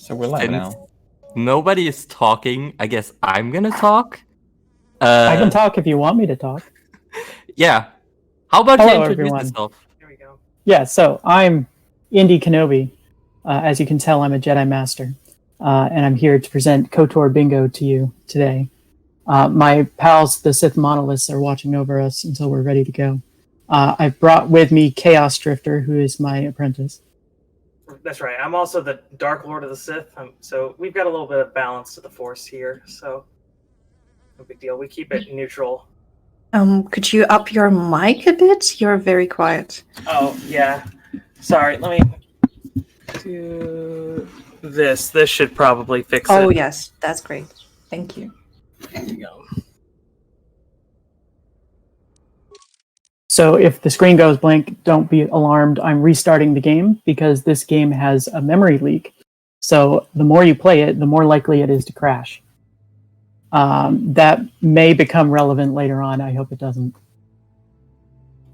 So we're live Since now. nobody is talking, I guess I'm gonna talk. I can talk if you want me to talk. Yeah. How about Hello, you introduce everyone. yourself? Here we go. Yeah, so I'm indykenobi. As you can tell, I'm a Jedi Master. And I'm here to present KOTOR Bingo to you today. My pals, the Sith Monoliths, are watching over us until we're ready to go. I've brought with me Chaos Drifter, who is my apprentice. That's right. I'm also the Dark Lord of the Sith, so we've got a little bit of balance to the Force here. So no big deal. We keep it neutral. Could you up your mic a bit? You're very quiet. Oh yeah. Sorry. Let me do this. This should probably fix it. Oh yes, that's great. Thank you. There you go. So if the screen goes blank, don't be alarmed. I'm restarting the game because this game has a memory leak. So the more you play it, the more likely it is to crash. That may become relevant later on. I hope it doesn't.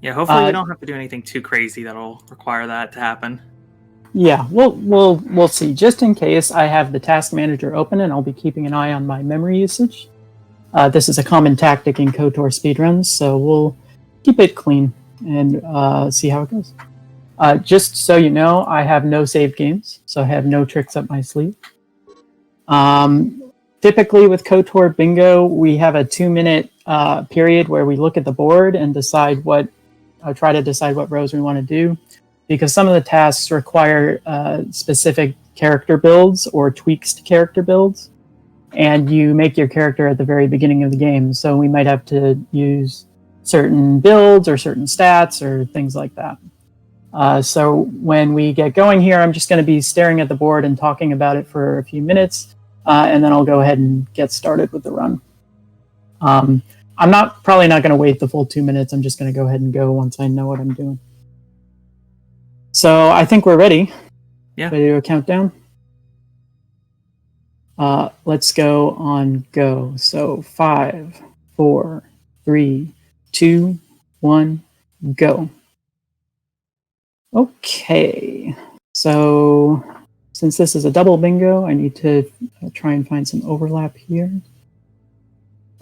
Yeah. Hopefully we don't have to do anything too crazy that'll require that to happen. Yeah, we'll see. Just in case, I have the task manager open, and I'll be keeping an eye on my memory usage. This is a common tactic in KOTOR speedruns, so we'll keep it clean and see how it goes. Just so you know, I have no save games, so I have no tricks up my sleeve. Typically with KOTOR Bingo, we have a 2-minute period where we look at the board and try to decide what rows we want to do, because some of the tasks require specific character builds or tweaks to character builds, and you make your character at the very beginning of the game, so we might have to use certain builds or certain stats or things like that. So when we get going here, I'm just going to be staring at the board and talking about it for a few minutes, and then I'll go ahead and get started with the run. I'm probably not going to wait the full 2 minutes. I'm just going to go ahead and go once I know what I'm doing. So I think we're ready. Yeah. Ready to do a countdown? Let's go on go. So 5, 4, 3, 2, 1, go. Okay. So since this is a double bingo, I need to try and find some overlap here.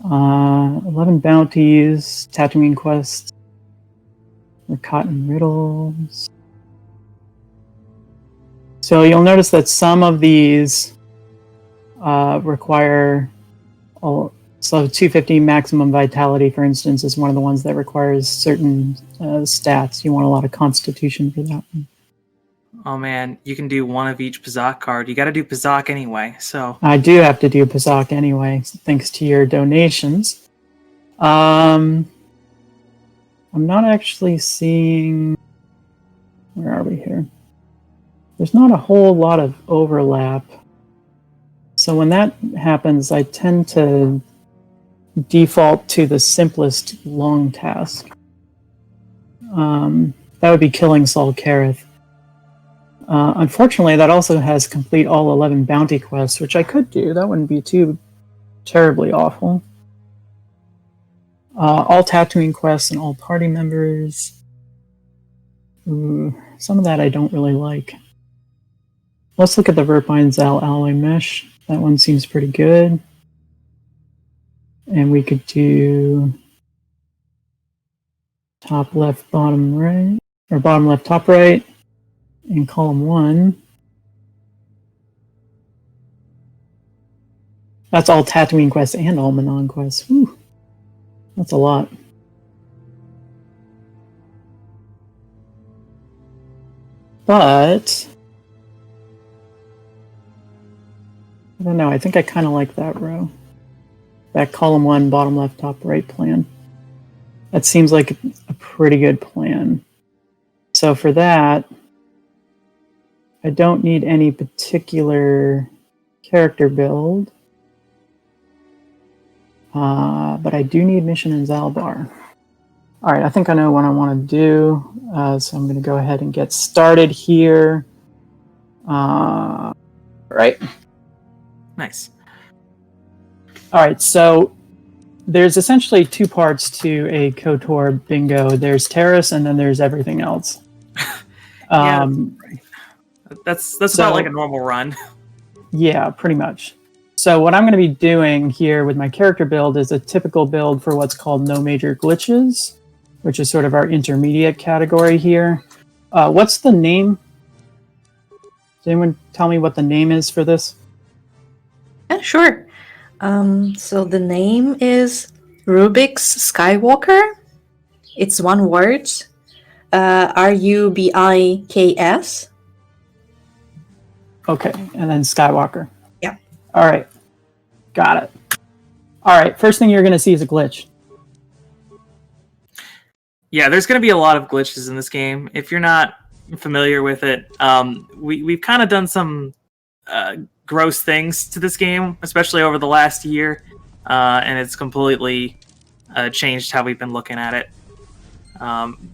11 bounties, Tatooine quests, or cotton riddles. So you'll notice that some of these require, so 250 maximum vitality, for instance, is one of the ones that requires certain stats. You want a lot of constitution for that one. Oh man, you can do one of each Pazak card. You got to do Pazak anyway, so. I do have to do Pazak anyway, thanks to your donations. I'm not actually seeing... Where are we here? There's not a whole lot of overlap. So when that happens, I tend to default to the simplest long task. That would be killing Saul Kareth. Unfortunately, that also has complete all 11 bounty quests, which I could do. That wouldn't be too terribly awful. All Tatooine quests and all party members. Ooh, some of that I don't really like. Let's look at the Verpine Zal Alloy Mesh. That one seems pretty good. And we could do top left, bottom right, or bottom left, top right, in column 1. That's all Tatooine quests and all Manon quests. Whew. That's a lot. But I don't know, I think I kind of like that row. That column 1, bottom left, top right plan. That seems like a pretty good plan. So for that, I don't need any particular character build. But I do need mission in Zalbar. Alright, I think I know what I want to do. So I'm going to go ahead and get started here. Right. Nice. Alright, so there's essentially 2 parts to a KOTOR bingo. There's Terrace and then there's everything else. Yeah, that's about like a normal run. Yeah, pretty much. So what I'm going to be doing here with my character build is a typical build for what's called no major glitches, which is sort of our intermediate category here. What's the name? Does anyone tell me what the name is for this? Yeah, sure. So the name is Rubik's Skywalker. It's one word. Rubiks. Okay, and then Skywalker. Yeah. All right. Got it. All right, first thing you're going to see is a glitch. Yeah, there's going to be a lot of glitches in this game. If you're not familiar with it, we've kind of done some gross things to this game, especially over the last year, and it's completely changed how we've been looking at it.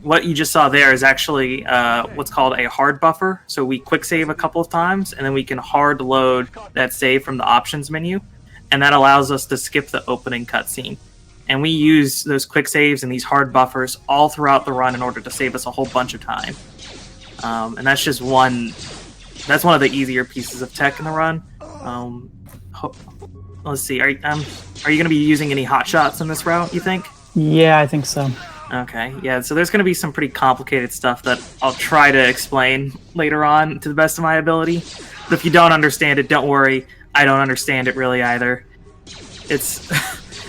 What you just saw there is actually what's called a hard buffer. So we quick save a couple of times, and then we can hard load that save from the options menu, and that allows us to skip the opening cutscene. And we use those quick saves and these hard buffers all throughout the run in order to save us a whole bunch of time. And that's just one. That's one of the easier pieces of tech in the run. Let's see. Are you going to be using any hot shots in this route, you think? Yeah, I think so. Okay, yeah, so there's going to be some pretty complicated stuff that I'll try to explain later on to the best of my ability. But if you don't understand it, don't worry. I don't understand it really either. It's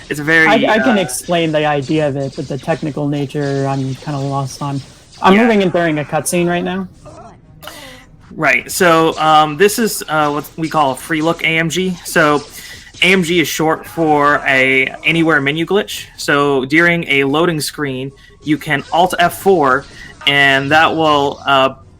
it's very... I can explain the idea of it, but the technical nature I'm kind of lost on. I'm moving and during a cutscene right now. Right, so this is what we call a free look AMG. So AMG is short for a anywhere menu glitch. So during a loading screen, you can Alt F4, and that will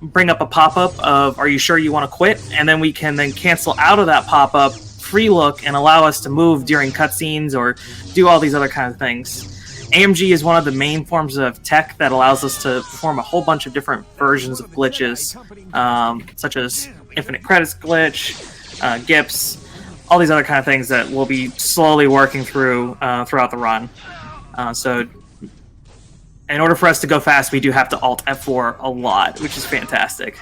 bring up a pop-up of "Are you sure you want to quit?" And then we can then cancel out of that pop-up, free look, and allow us to move during cutscenes or do all these other kind of things. AMG is one of the main forms of tech that allows us to perform a whole bunch of different versions of glitches, such as infinite credits glitch, GIPs, all these other kind of things that we'll be slowly working through throughout the run. So in order for us to go fast, we do have to Alt F4 a lot, which is fantastic.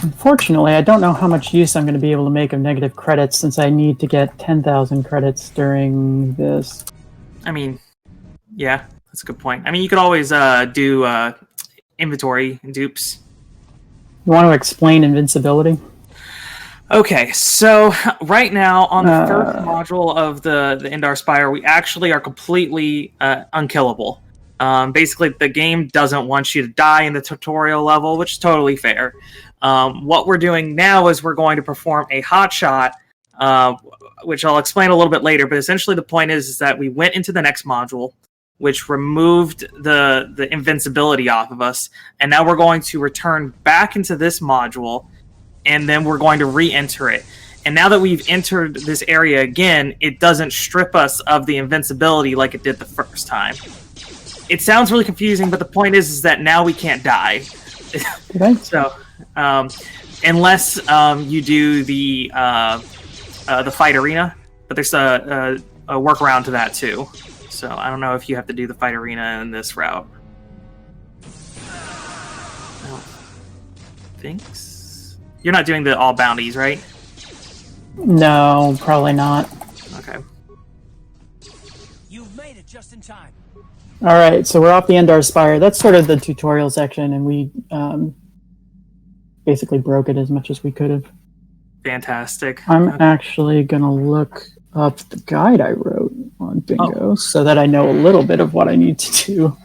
Unfortunately, I don't know how much use I'm going to be able to make of negative credits since I need to get 10,000 credits during this. I mean, yeah, that's a good point. I mean, you could always do inventory and dupes. You want to explain invincibility? Okay, so right now on the first module of the Indar Spire, we actually are completely unkillable. Basically, the game doesn't want you to die in the tutorial level, which is totally fair. What we're doing now is we're going to perform a hot shot, which I'll explain a little bit later, but essentially the point is that we went into the next module, which removed the invincibility off of us, and now we're going to return back into this module, and then we're going to re-enter it. And now that we've entered this area again, it doesn't strip us of the invincibility like it did the first time. It sounds really confusing, but the point is that now we can't die. So, unless you do the fight arena, but there's a workaround to that too. So I don't know if you have to do the fight arena in this route. I don't think you're not doing the all bounties, right? No, probably not. Okay. You've made it just in time. All right, so we're off the Endar Spire. That's sort of the tutorial section, and we basically broke it as much as we could have. Fantastic. I'm actually going to look up the guide I wrote on Bingo so that I know a little bit of what I need to do.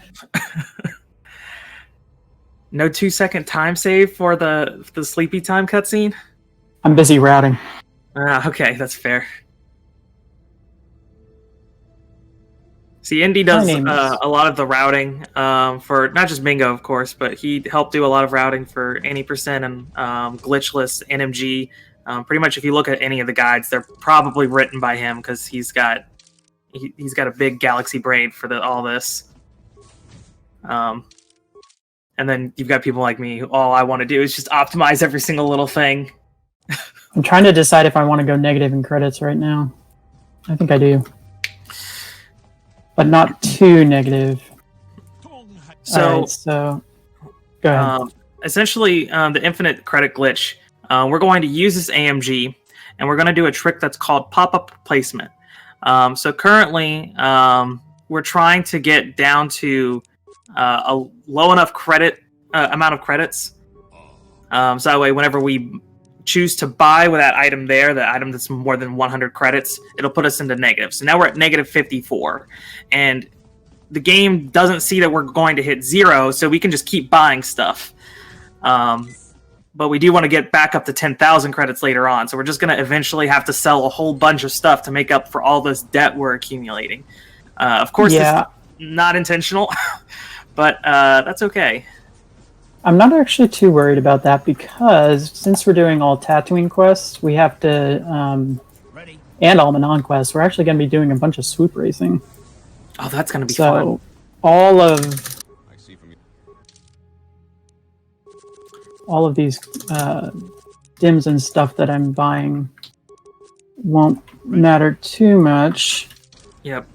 No 2-second time save for the sleepy time cutscene? I'm busy routing. Okay, that's fair. See, Indy does a lot of the routing for not just Bingo, of course, but he helped do a lot of routing for any percent and glitchless NMG. Pretty much, if you look at any of the guides, they're probably written by him because he's got a big galaxy brain for all this. And then you've got people like me who all I want to do is just optimize every single little thing. I'm trying to decide if I want to go negative in credits right now. I think I do. But not too negative. So, right, so Go ahead. Essentially, the infinite credit glitch, we're going to use this AMG, and we're going to do a trick that's called pop-up replacement. So currently, we're trying to get down to a low enough credit amount of credits. So that way, whenever we choose to buy with that item there, the item that's more than 100 credits, it'll put us into negative. So now we're at negative 54. And the game doesn't see that we're going to hit 0, so we can just keep buying stuff. But we do want to get back up to 10,000 credits later on, so we're just going to eventually have to sell a whole bunch of stuff to make up for all this debt we're accumulating. Of course, This is not intentional, but that's okay. I'm not actually too worried about that because since we're doing all Tatooine quests, we have to, and all Manon quests, we're actually going to be doing a bunch of swoop racing. Oh, that's going to be fun. So all of these dims and stuff that I'm buying won't matter too much. Yep.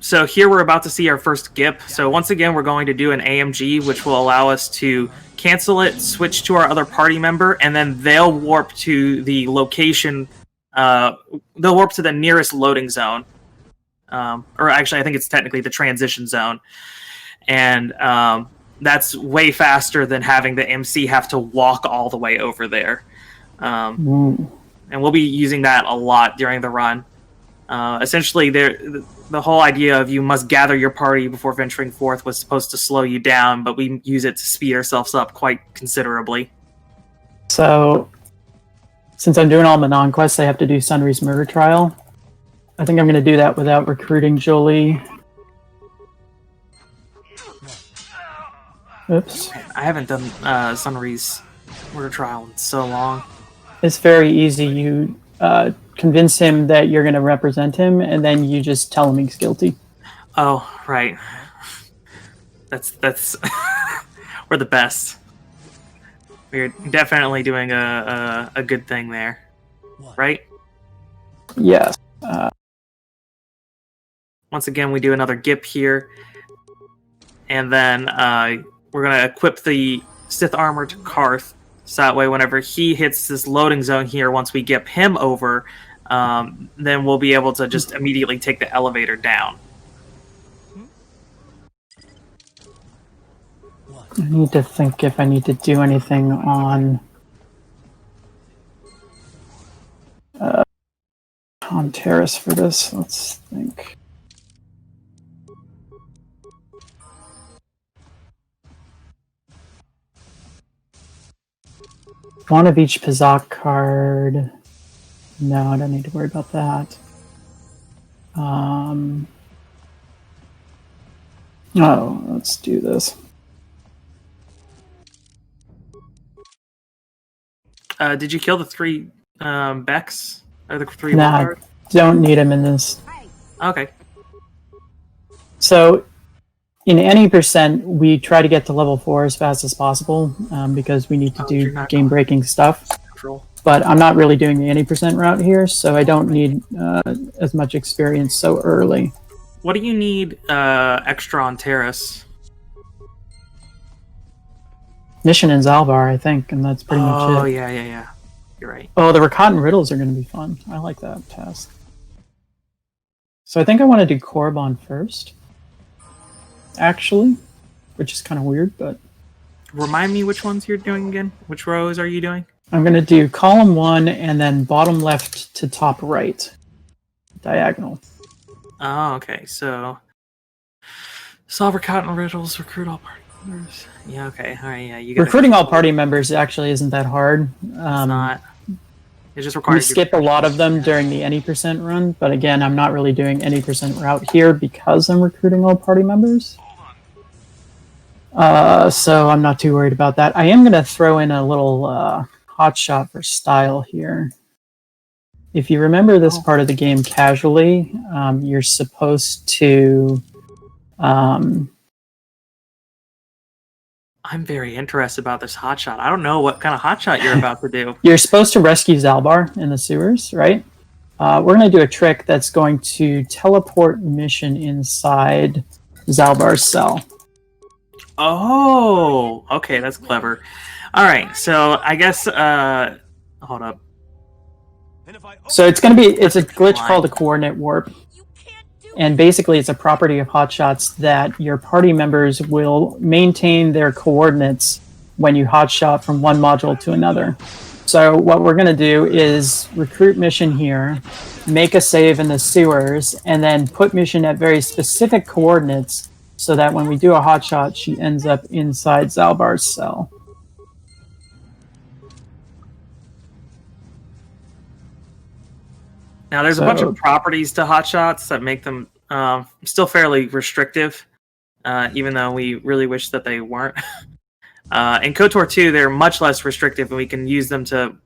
So here we're about to see our first GIP. So once again, we're going to do an AMG, which will allow us to cancel it, switch to our other party member, and then they'll warp to the location. They'll warp to the nearest loading zone. Or actually, I think it's technically the transition zone. And that's way faster than having the MC have to walk all the way over there. And we'll be using that a lot during the run. Essentially, the whole idea of you must gather your party before venturing forth was supposed to slow you down, but we use it to speed ourselves up quite considerably. So, since I'm doing all Manon quests, I have to do Sunry's murder trial. I think I'm going to do that without recruiting Jolie. Oops. I haven't done Sunry's murder trial in so long. It's very easy. You convince him that you're going to represent him, and then you just tell him he's guilty. Oh, right. That's we're the best. We're definitely doing a good thing there, right? Yes. Once again, we do another GIP here, and then we're going to equip the Sith Armour to Karth, so that way whenever he hits this loading zone here, once we GIP him over, then we'll be able to just immediately take the elevator down. I need to think if I need to do anything on Terrace for this. Let's think. One of each Pizak card. No, I don't need to worry about that. Oh, let's do this. Did you kill the 3 Becks? Or the 3 Nah, I don't need them in this. Okay. So, in any percent, we try to get to level 4 as fast as possible because we need to do game-breaking stuff. But I'm not really doing the any percent route here, so I don't need as much experience so early. What do you need extra on Terrace? Mission in Zalbar, I think, and that's pretty much it. Oh, yeah. You're right. Oh, the Rakatan riddles are going to be fun. I like that task. So I think I want to do Korriban first, actually, which is kind of weird, but... Remind me which ones you're doing again? Which rows are you doing? I'm going to do column 1 and then bottom left to top right. Diagonal. Oh, okay. So, solve Rakatan riddles, recruit all party members. Yeah, okay. All right, yeah. Recruiting all party members actually isn't that hard. It's not. It just requires... We skip a lot of them during the any percent run, but again, I'm not really doing any percent route here because I'm recruiting all party members. So I'm not too worried about that. I am going to throw in a little hot shot for style here. If you remember this part of the game casually, you're supposed to... I'm very interested about this hotshot. I don't know what kind of hotshot you're about to do. You're supposed to rescue Zalbar in the sewers, right? We're going to do a trick that's going to teleport mission inside Zalbar's cell. Oh, okay, that's clever. All right, so I guess hold up. So it's a glitch called a coordinate warp. And basically it's a property of hotshots that your party members will maintain their coordinates when you hotshot from one module to another. So what we're going to do is recruit Mission here, make a save in the sewers, and then put Mission at very specific coordinates so that when we do a hotshot, she ends up inside Zalbar's cell. Now, there's a bunch of properties to hotshots that make them still fairly restrictive, even though we really wish that they weren't. In KOTOR 2, they're much less restrictive, and we can use them to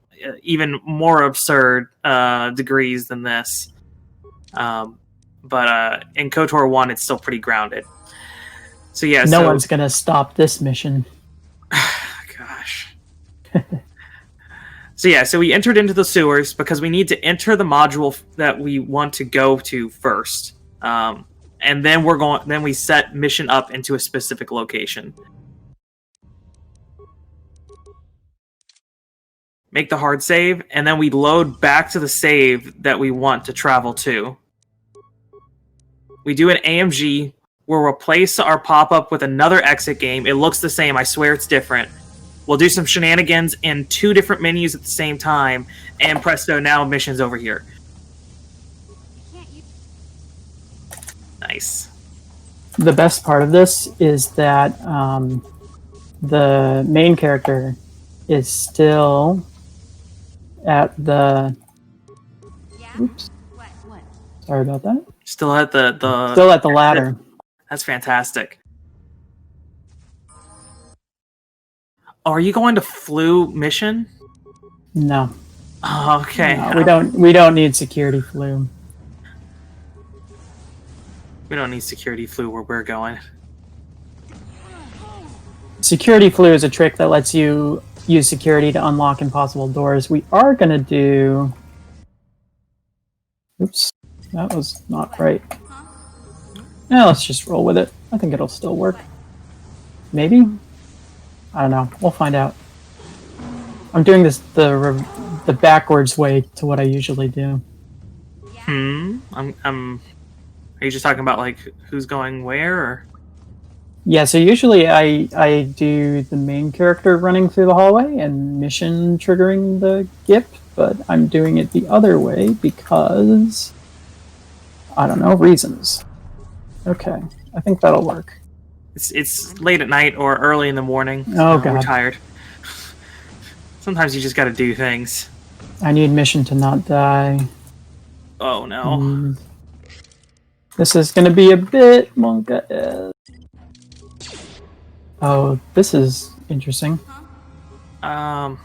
even more absurd degrees than this. But in KOTOR 1, it's still pretty grounded. So yeah, no one's going to stop this mission. Gosh. So yeah, so we entered into the sewers because we need to enter the module that we want to go to first, and then Then we set Mission up into a specific location. Make the hard save, and then we load back to the save that we want to travel to. We do an AMG. We'll replace our pop-up with another exit game. It looks the same. I swear it's different. We'll do some shenanigans in 2 different menus at the same time, and presto, now Mission's over here. Nice. The best part of this is that the main character is still at the... Oops. Sorry about that. Still at the Still at the ladder. That's fantastic. Oh, are you going to flu Mission? No. Oh, okay. No, we don't need security flu. We don't need security flu where we're going. Security flu is a trick that lets you use security to unlock impossible doors. We are going to do... Oops. That was not right. Now let's just roll with it. I think it'll still work. Maybe? I don't know. We'll find out. I'm doing this the backwards way to what I usually do. Are you just talking about like who's going where? Or? Yeah, so usually I do the main character running through the hallway and Mission triggering the GIP, but I'm doing it the other way because I don't know, reasons. Okay, I think that'll work. It's late at night or early in the morning. Oh, God. We're tired. Sometimes you just gotta do things. I need Mission to not die. Oh, no. This is gonna be a bit Monka. Oh, this is interesting. Oh,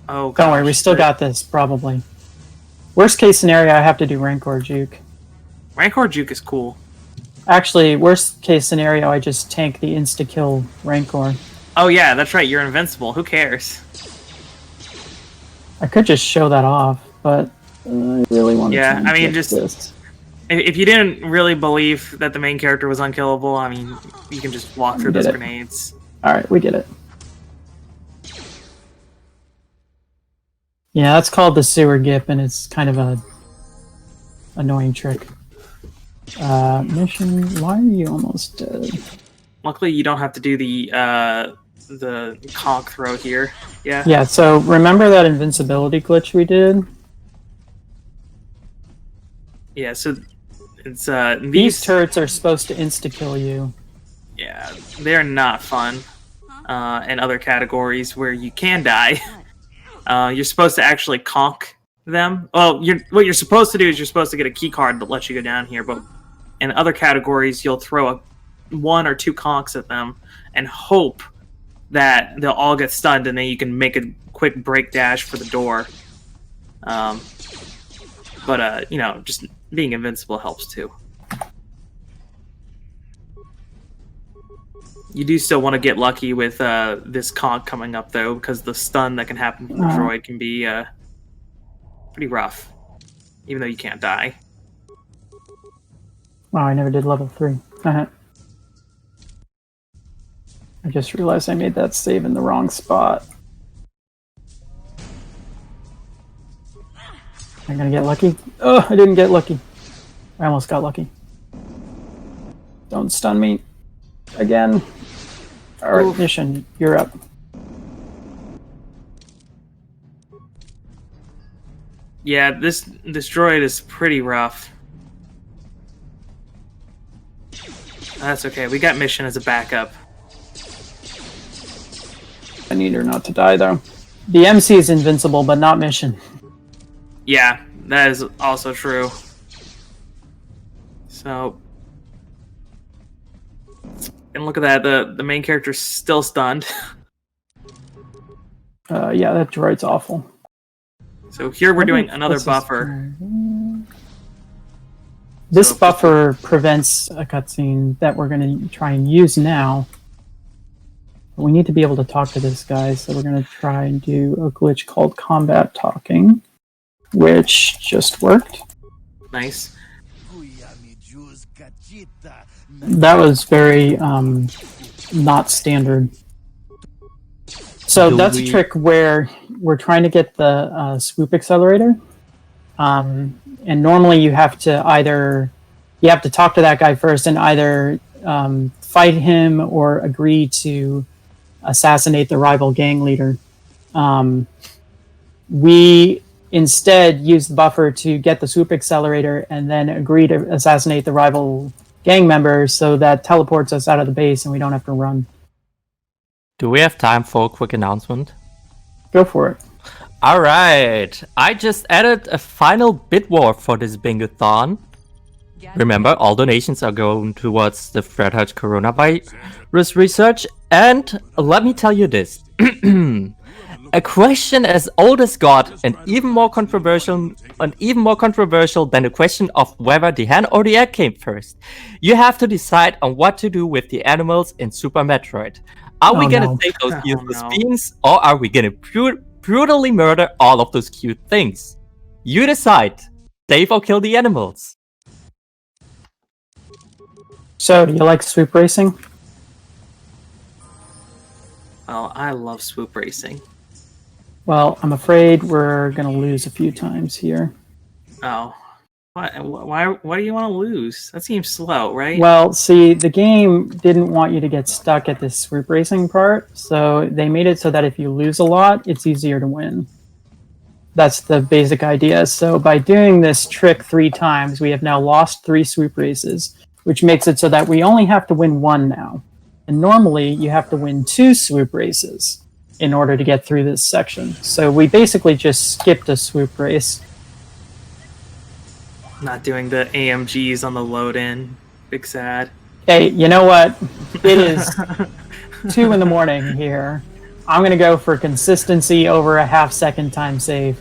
gosh. Don't worry, we still got this, probably. Worst case scenario, I have to do Rancor Juke. Rancor Juke is cool. Actually, worst case scenario, I just tank the insta-kill Rancor. Oh yeah, that's right, you're invincible. Who cares? I could just show that off, but I really want to. Yeah, I mean, just this. If you didn't really believe that the main character was unkillable, I mean, you can just walk through those grenades. Alright, we get it. Yeah, that's called the sewer gip, and it's kind of a annoying trick. Mission, why are you almost dead? Luckily, you don't have to do the conch throw here. Yeah. Yeah, so remember that invincibility glitch we did? Yeah, so it's these turrets are supposed to insta-kill you. Yeah, they're not fun. In other categories where you can die, you're supposed to actually conch them. Well, what you're supposed to do is you're supposed to get a key card that lets you go down here, but in other categories, you'll throw 1 or 2 conchs at them and hope that they'll all get stunned, and then you can make a quick break dash for the door. But you know, just being invincible helps too. You do still want to get lucky with this conch coming up, though, because the stun that can happen from the droid can be pretty rough, even though you can't die. Wow, I never did level 3. I just realized I made that save in the wrong spot. Am I gonna get lucky? Oh, I didn't get lucky. I almost got lucky. Don't stun me. Again. Alright, Mission, you're up. Yeah, this droid is pretty rough. That's okay. We got Mission as a backup. I need her not to die, though. The MC is invincible, but not Mission. Yeah, that is also true. So, and look at that. The main character's still stunned. Yeah, that droid's awful. So here we're doing another buffer. This So- buffer prevents a cutscene that we're going to try and use now. But we need to be able to talk to this guy, so we're going to try and do a glitch called combat talking, which just worked. Nice. That was very not standard. So that's a trick where we're trying to get the swoop accelerator. And normally you have to talk to that guy first and either fight him or agree to assassinate the rival gang leader. We instead use the buffer to get the swoop accelerator and then agree to assassinate the rival gang member, so that teleports us out of the base and we don't have to run. Do we have time for a quick announcement? Go for it. Alright, I just added a final bid war for this Bingothon. Remember, all donations are going towards the Fred Hutch coronavirus research. And let me tell you this. A question as old as God and even more controversial than the question of whether the hen or the egg came first. You have to decide on what to do with the animals in Super Metroid. Are we gonna take those useless beings, or are we gonna brutally murder all of those cute things? You decide. Save or kill the animals. So, do you like swoop racing? Oh, I love swoop racing. Well, I'm afraid we're going to lose a few times here. Oh. Why do you want to lose? That seems slow, right? Well, see, the game didn't want you to get stuck at this swoop racing part, so they made it so that if you lose a lot, it's easier to win. That's the basic idea. So by doing this trick 3 times, we have now lost 3 swoop races, which makes it so that we only have to win 1 now. And normally, you have to win 2 swoop races in order to get through this section. So we basically just skipped a swoop race. Not doing the AMGs on the load in. Big sad. Hey, you know what? It is 2 in the morning here. I'm going to go for consistency over a half-second time save.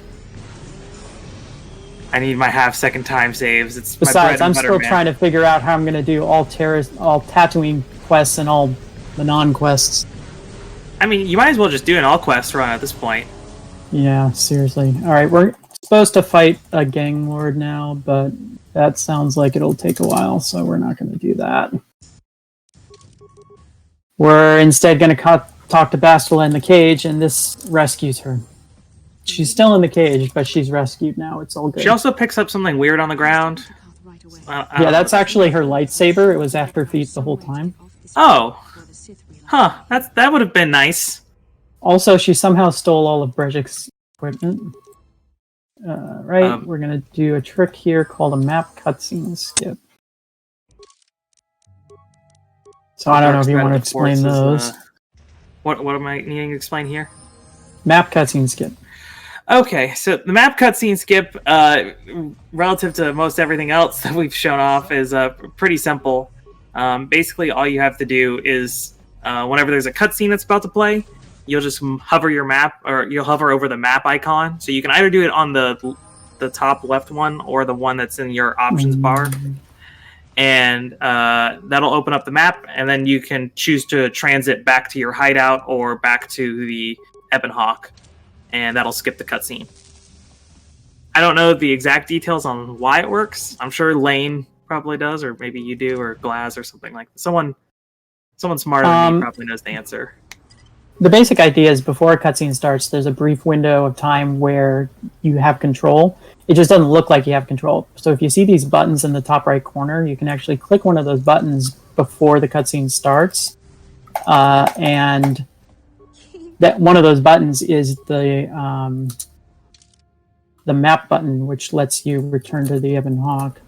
I need my half-second time saves. It's Besides, my bread and I'm butter, still man. trying to figure out how I'm going to do all Tatooine quests and all the non-quests. I mean, you might as well just do an all-quest run at this point. Yeah, seriously. Alright, we're supposed to fight a gang lord now, but that sounds like it'll take a while, so we're not going to do that. We're instead going to talk to Bastila in the cage, and this rescues her. She's still in the cage, but she's rescued now. It's all good. She also picks up something weird on the ground. Yeah, that's actually her lightsaber. It was at her feet the whole time. Oh. Huh, that would have been nice. Also, she somehow stole all of Brejik's equipment. Right, we're going to do a trick here called a map cutscene skip. So I don't know if you want to explain those. What am I needing to explain here? Map cutscene skip. Okay, so the map cutscene skip, relative to most everything else that we've shown off, is pretty simple. Basically, all you have to do is, whenever there's a cutscene that's about to play, you'll just hover your map, or you'll hover over the map icon. So you can either do it on the top left one, or the one that's in your options bar. And that'll open up the map, and then you can choose to transit back to your hideout or back to the Ebonhawk, and that'll skip the cutscene. I don't know the exact details on why it works. I'm sure Lane probably does, or maybe you do, or Glaz, or something like that. Someone smarter than me probably knows the answer. The basic idea is before a cutscene starts, there's a brief window of time where you have control. It just doesn't look like you have control. So if you see these buttons in the top right corner, you can actually click one of those buttons before the cutscene starts. And that one of those buttons is the map button, which lets you return to the Ebon Hawk.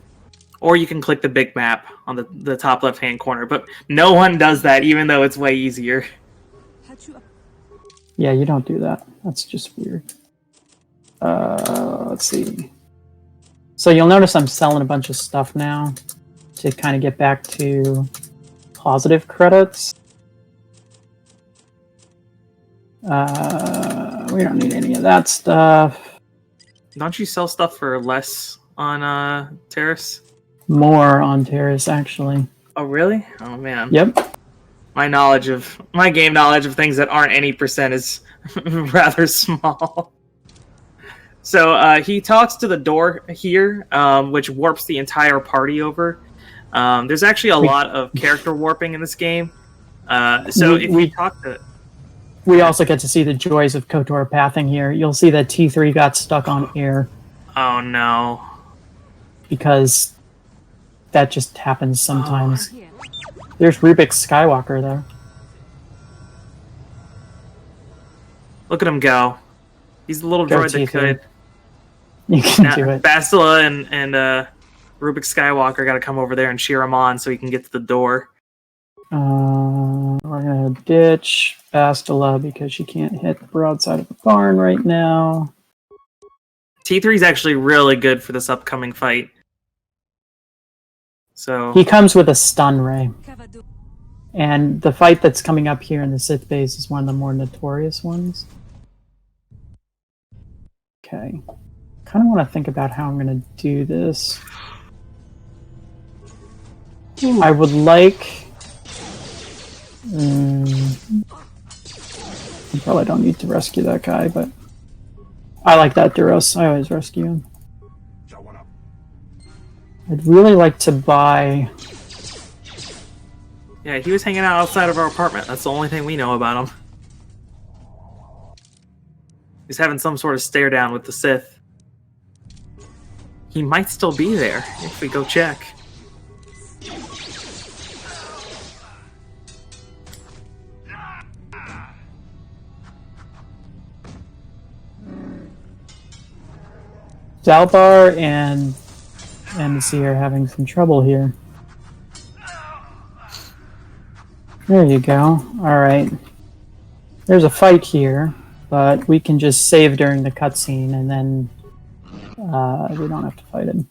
Or you can click the big map on the top left-hand corner, but no one does that, even though it's way easier. Yeah, you don't do that. That's just weird. Let's see. So you'll notice I'm selling a bunch of stuff now to kind of get back to positive credits. We don't need any of that stuff. Don't you sell stuff for less on Terrace? More on Terrace, actually. Oh, really? Oh, man. Yep. My game knowledge of things that aren't any percent is rather small. So he talks to the door here, which warps the entire party over. There's actually a lot of character warping in this game. We also get to see the joys of KOTOR pathing here. You'll see that T3 got stuck on air. Oh no. Because that just happens sometimes. Oh. There's Rubik's Skywalker there. Look at him go. He's the little droid that could. You can do it. Bastila and Rubik's Skywalker got to come over there and cheer him on so he can get to the door. We're going to ditch Bastila because she can't hit the broadside of the barn right now. T3 is actually really good for this upcoming fight. So he comes with a stun ray. And the fight that's coming up here in the Sith base is one of the more notorious ones. Okay. Kind of want to think about how I'm going to do this. I would like... I probably don't need to rescue that guy, but... I like that Duros. I always rescue him. I'd really like to buy... Yeah, he was hanging out outside of our apartment. That's the only thing we know about him. He's having some sort of stare down with the Sith. He might still be there if we go check. Zalbar and Embassy are having some trouble here. There you go. Alright. There's a fight here, but we can just save during the cutscene and then we don't have to fight him.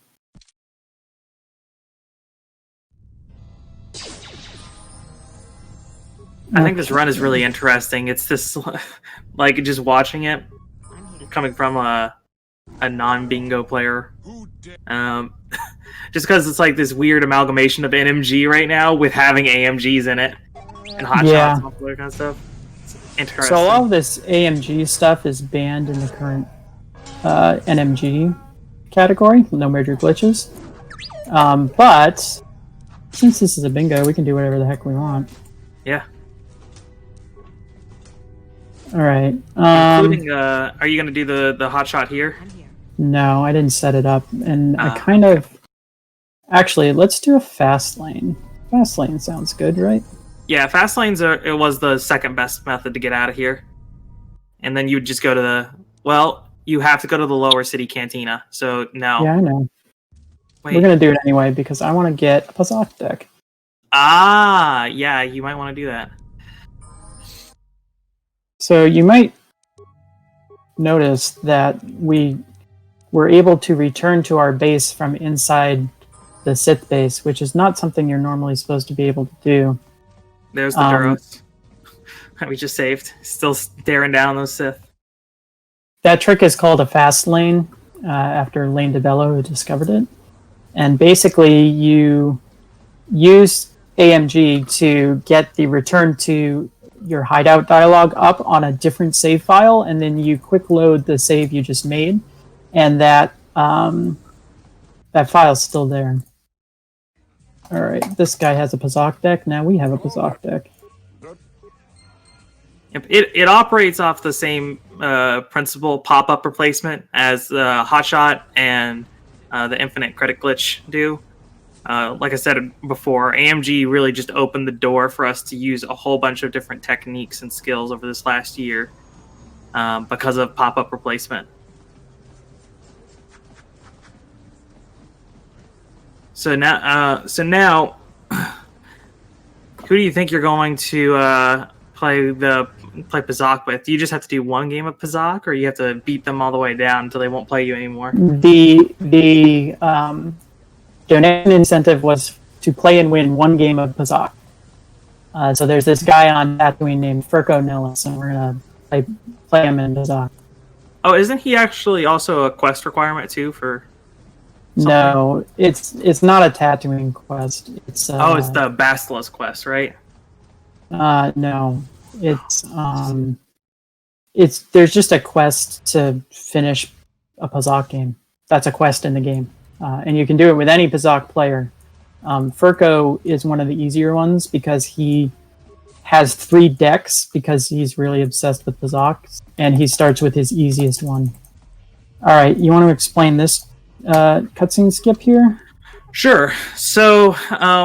I think this run is really interesting. It's this, like, just watching it, coming from a non-bingo player. Just because it's like this weird amalgamation of NMG right now with having AMGs in it. And hot shots and all that kind of stuff. It's interesting. So all of this AMG stuff is banned in the current NMG category, no major glitches. But since this is a bingo, we can do whatever the heck we want. Yeah. Alright. Including, are you going to do the hot shot here? No, I didn't set it up. And I kind of... Actually, let's do a fast lane. Fast lane sounds good, right? Yeah, fast lanes it was the second best method to get out of here. And then you would just go to the... Well, you have to go to the lower city cantina, so no. Yeah, I know. Wait. We're going to do it anyway, because I want to get a Pazak deck. Ah, yeah, you might want to do that. So you might notice that we were able to return to our base from inside the Sith base, which is not something you're normally supposed to be able to do. There's the Duros that we just saved. Still staring down those Sith. That trick is called a fast lane, after Lane DeBello who discovered it. And basically you use AMG to get the return to your hideout dialog up on a different save file, and then you quick load the save you just made, and that file's still there. All right, this guy has a Pazak deck. Now we have a Pazak deck. Yep, it operates off the same principle pop-up replacement as the Hotshot and the Infinite Credit Glitch do. Like I said before, AMG really just opened the door for us to use a whole bunch of different techniques and skills over this last year because of pop-up replacement. So now, who do you think you're going to play Pazak with? Do you just have to do one game of Pazak, or you have to beat them all the way down until they won't play you anymore? The donation incentive was to play and win one game of Pazak. So there's this guy on Tatooine named Furko Nellis, and we're gonna play him in Pazak. Oh, isn't he actually also a quest requirement too for? Something? No, it's not a Tatooine quest. It's it's the Basilisk quest, right? No, it's there's just a quest to finish a Pazak game. That's a quest in the game, and you can do it with any Pazak player. Furko is one of the easier ones because he has 3 decks because he's really obsessed with Pazak, and he starts with his easiest one. All right, you want to explain this cutscene skip here? Sure. So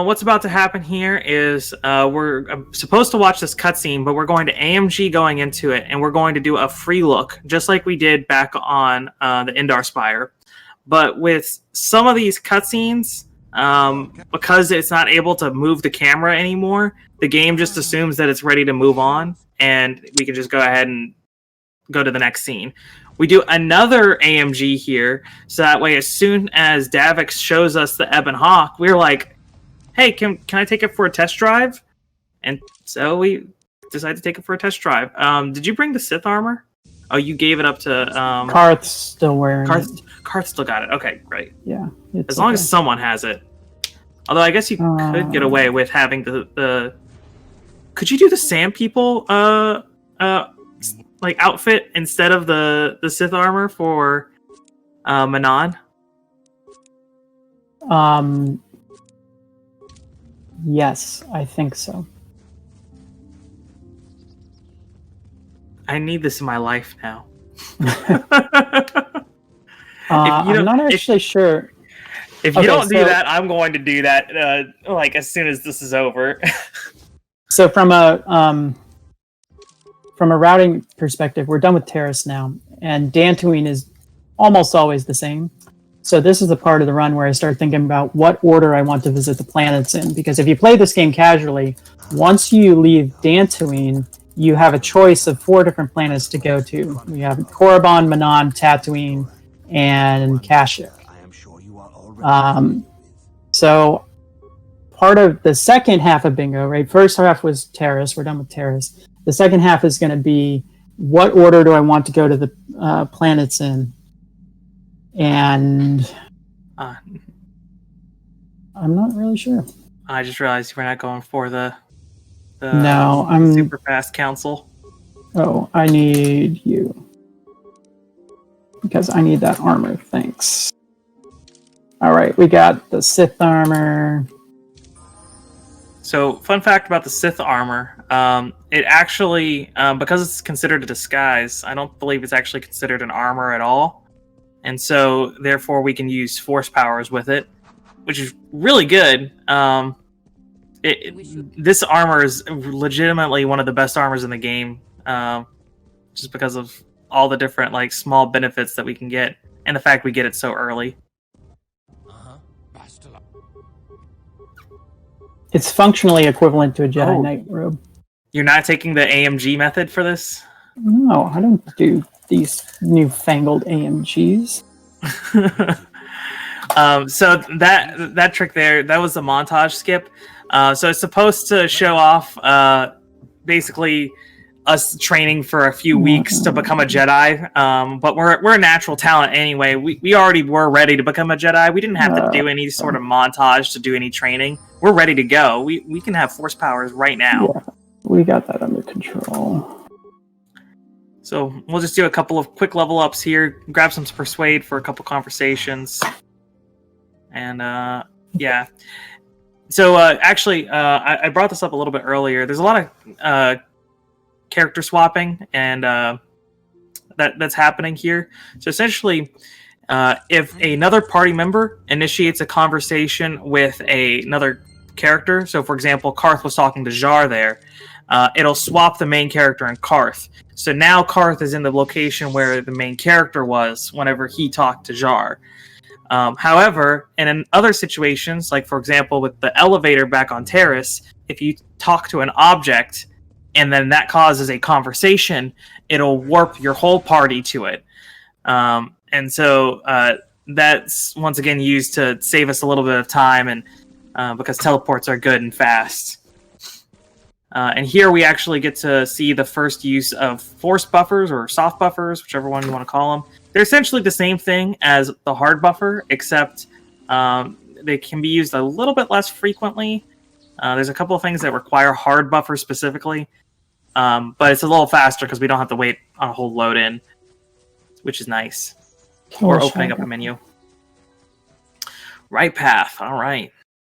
what's about to happen here is we're supposed to watch this cutscene, but we're going to AMG going into it, and we're going to do a free look, just like we did back on the Indar Spire. But with some of these cutscenes, because it's not able to move the camera anymore, the game just assumes that it's ready to move on, and we can just go ahead and go to the next scene. We do another AMG here, so that way as soon as Davix shows us the Ebon Hawk, we're like, hey, can I take it for a test drive? And so we decided to take it for a test drive. Did you bring the Sith armor? Oh, you gave it up to... Karth's still wearing it. Karth still got it. Okay, great. Yeah. As long as someone has it. Although I guess you could get away with having the... Could you do the Sand People like outfit instead of the Sith armor for Manon? Yes, I think so. I need this in my life now. I'm not actually sure. If you don't do that, I'm going to do that like as soon as this is over. So from a routing perspective, we're done with Terrace now, and Dantooine is almost always the same. So this is the part of the run where I start thinking about what order I want to visit the planets in, because if you play this game casually, once you leave Dantooine, you have a choice of 4 different planets to go to. You have Korriban, Manon, Tatooine, and Kashyyyk. So part of the second half of Bingo, right? First half was Terrace. We're done with Terrace. The second half is going to be what order do I want to go to the planets in? And I'm not really sure. I just realized we're not going for the no, I'm super fast council. Oh, I need you. Because I need that armor, thanks. Alright, we got the Sith armor. So, fun fact about the Sith armor, it actually, because it's considered a disguise, I don't believe it's actually considered an armor at all. And so, therefore, we can use force powers with it, which is really good. This armor is legitimately one of the best armors in the game, just because of all the different like small benefits that we can get, and the fact we get it so early. It's functionally equivalent to a Jedi Knight robe. You're not taking the AMG method for this? No, I don't do these newfangled AMGs. So that trick there, that was the montage skip. So it's supposed to show off basically us training for a few weeks to become a Jedi. But we're a natural talent anyway. We already were ready to become a Jedi. We didn't have to do any sort of montage to do any training. We're ready to go. We can have force powers right now. Yeah, we got that under control. So we'll just do a couple of quick level ups here. Grab some Persuade for a couple conversations. And yeah. So actually, I brought this up a little bit earlier. There's a lot of character swapping and that's happening here. So essentially, if another party member initiates a conversation with another character, so for example, Karth was talking to Jar there, it'll swap the main character and Karth. So now Karth is in the location where the main character was whenever he talked to Jar. However, in other situations, like for example with the elevator back on Terrace, if you talk to an object and then that causes a conversation, it'll warp your whole party to it. And so that's once again used to save us a little bit of time, and because teleports are good and fast. And here we actually get to see the first use of force buffers or soft buffers, whichever one you want to call them. They're essentially the same thing as the hard buffer, except they can be used a little bit less frequently. There's a couple of things that require hard buffer specifically, but it's a little faster because we don't have to wait on a whole load in, which is nice. Or opening up a menu. Right path. All right.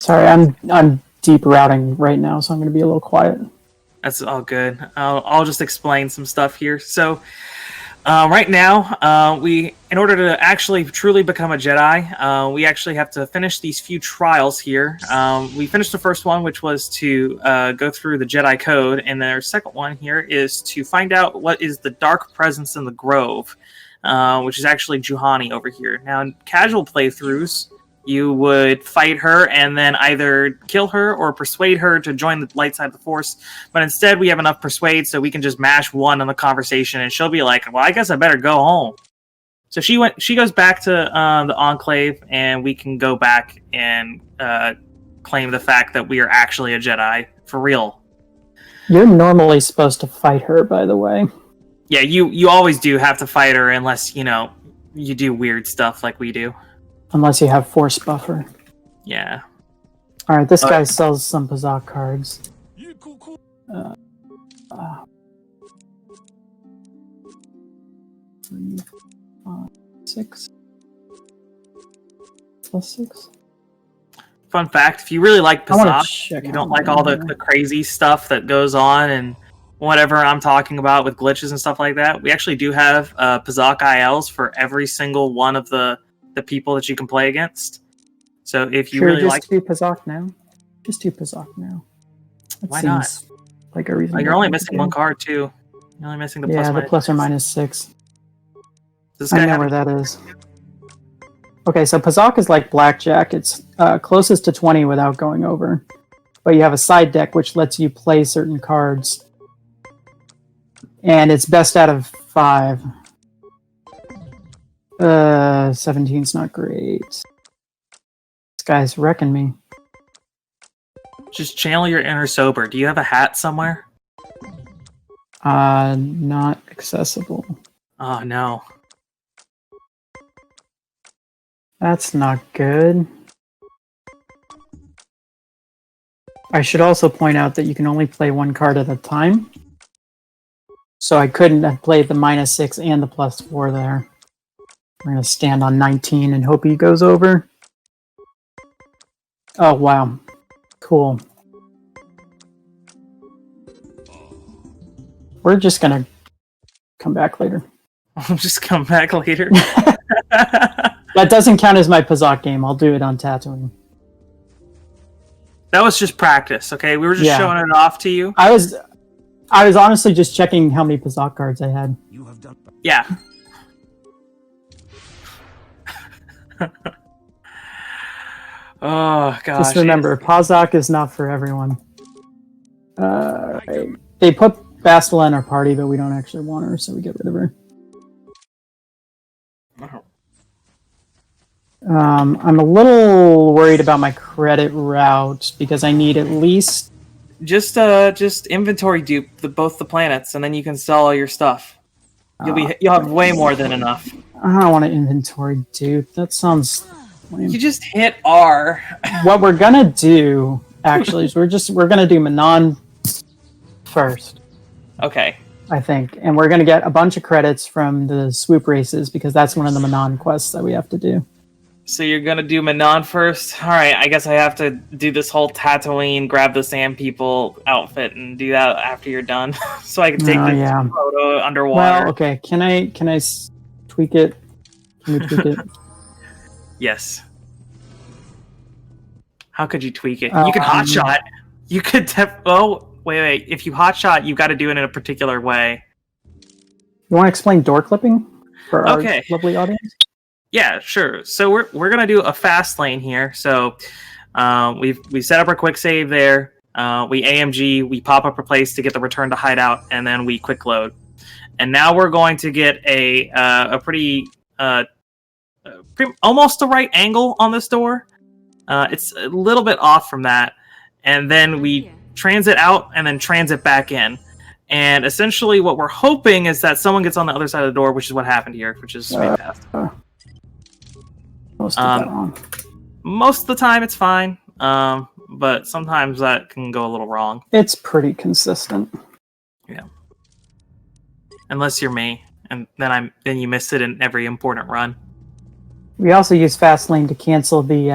Sorry, I'm deep routing right now, so I'm going to be a little quiet. That's all good. I'll just explain some stuff here. So, right now, in order to actually truly become a Jedi, we actually have to finish these few trials here. We finished the first one, which was to go through the Jedi Code, and our second one here is to find out what is the dark presence in the Grove, which is actually Juhani over here. Now, in casual playthroughs, you would fight her and then either kill her or persuade her to join the light side of the Force. But instead, we have enough persuade, so we can just mash one on the conversation, and she'll be like, "Well, I guess I better go home." So she goes back to the Enclave, and we can go back and claim the fact that we are actually a Jedi for real. You're normally supposed to fight her, by the way. Yeah, you always do have to fight her unless you do weird stuff like we do. Unless you have force buffer. Yeah. Alright, this guy sells some Pazak cards. 3, 5, 6. +6. Fun fact, if you really like Pazak, you don't like all the crazy stuff that goes on and whatever I'm talking about with glitches and stuff like that, we actually do have Pazak ILs for every single one of the people that you can play against. So if you really like... do Pazak now? Just do Pazak now. That Why not? Like a reason. You're only missing one card, too. You're only missing the plus the plus or minus 6. This I know where that is. Okay, so Pazak is like Blackjack. It's closest to 20 without going over. But you have a side deck which lets you play certain cards. And it's best out of 5. 17's not great. This guy's wrecking me. Just channel your inner sober. Do you have a hat somewhere? Not accessible. Oh, no. That's not good. I should also point out that you can only play one card at a time. So I couldn't have played the -6 and the +4 there. We're going to stand on 19 and hope he goes over. Oh, wow. Cool. We're just going to come back later. I'll just come back later. That doesn't count as my Pazak game. I'll do it on Tatooine. That was just practice, okay? We were just showing it off to you. I was honestly just checking how many Pazak cards I had. Yeah. Oh, gosh. Just remember, Pazak is not for everyone. They put Bastila in our party, but we don't actually want her, so we get rid of her. I'm a little worried about my credit route because I need at least... Just inventory dupe both the planets, and then you can sell all your stuff. You'll have way more than enough. I don't want to inventory dupe. That sounds lame. You just hit R. What we're gonna do, actually, is we're gonna do Manon first. Okay. I think, and we're gonna get a bunch of credits from the swoop races because that's one of the Manon quests that we have to do. So you're gonna do Manon first? Alright, I guess I have to do this whole Tatooine, grab the Sand People outfit and do that after you're done. So I can take this photo underwater. Well, okay. Can I tweak it? Can we tweak it? Yes. How could you tweak it? You can hotshot. You could wait. If you hotshot, you've got to do it in a particular way. You want to explain door clipping for our lovely audience? Yeah, sure. So we're gonna do a fast lane here. So we set up our quick save there. We AMG, we pop up a place to get the return to hideout, and then we quick load. And now we're going to get a pretty almost the right angle on this door. It's a little bit off from that, and then we transit out and then transit back in. And essentially, what we're hoping is that someone gets on the other side of the door, which is what happened here, which is fantastic. Most of the time, it's fine, but sometimes that can go a little wrong. It's pretty consistent. Yeah. Unless you're me, and then you miss it in every important run. We also use Fastlane to cancel the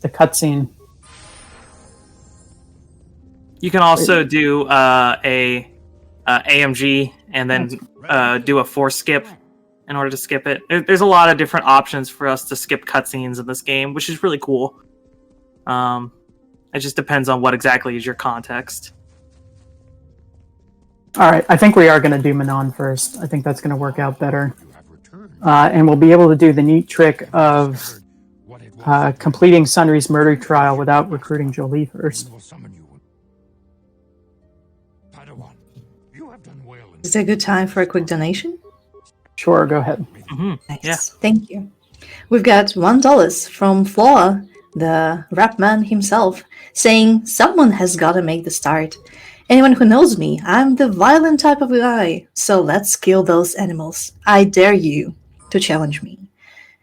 cutscene. You can also do a AMG and then do a force skip in order to skip it. There's a lot of different options for us to skip cutscenes in this game, which is really cool. It just depends on what exactly is your context. All right, I think we are going to do Manon first. I think that's going to work out better. And we'll be able to do the neat trick of completing Sunry's murder trial without recruiting Jolie first. Is it a good time for a quick donation? Sure, go ahead. Mm-hmm. Nice. Yeah. Thank you. We've got $1 from Floa, the rap man himself, saying, someone has got to make the start. Anyone who knows me, I'm the violent type of guy, so let's kill those animals. I dare you to challenge me.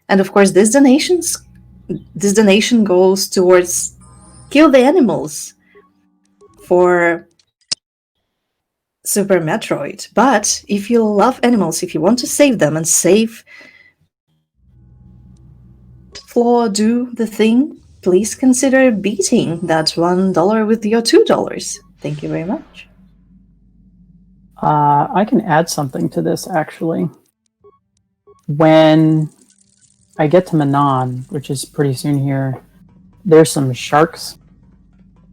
And of course, this donation goes towards kill the animals for Super Metroid. But if you love animals, if you want to save them and save Floor do the thing, please consider beating that $1 with your $2. Thank you very much. I can add something to this, actually. When I get to Manon, which is pretty soon here, there's some sharks.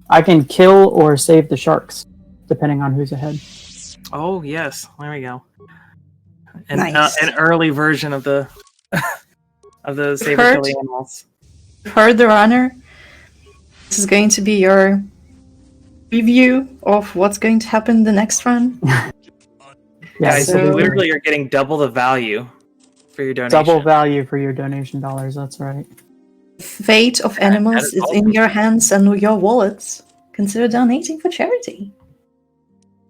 I can kill or save the sharks, depending on who's ahead. Oh, yes. There we go. Nice. An early version of the of the save or kill the animals. Heard the runner. This is going to be your preview of what's going to happen the next run. Yeah, so literally you're getting double the value for your donation. Double value for your donation dollars, that's right. Fate of animals is in your hands and your wallets. Consider donating for charity.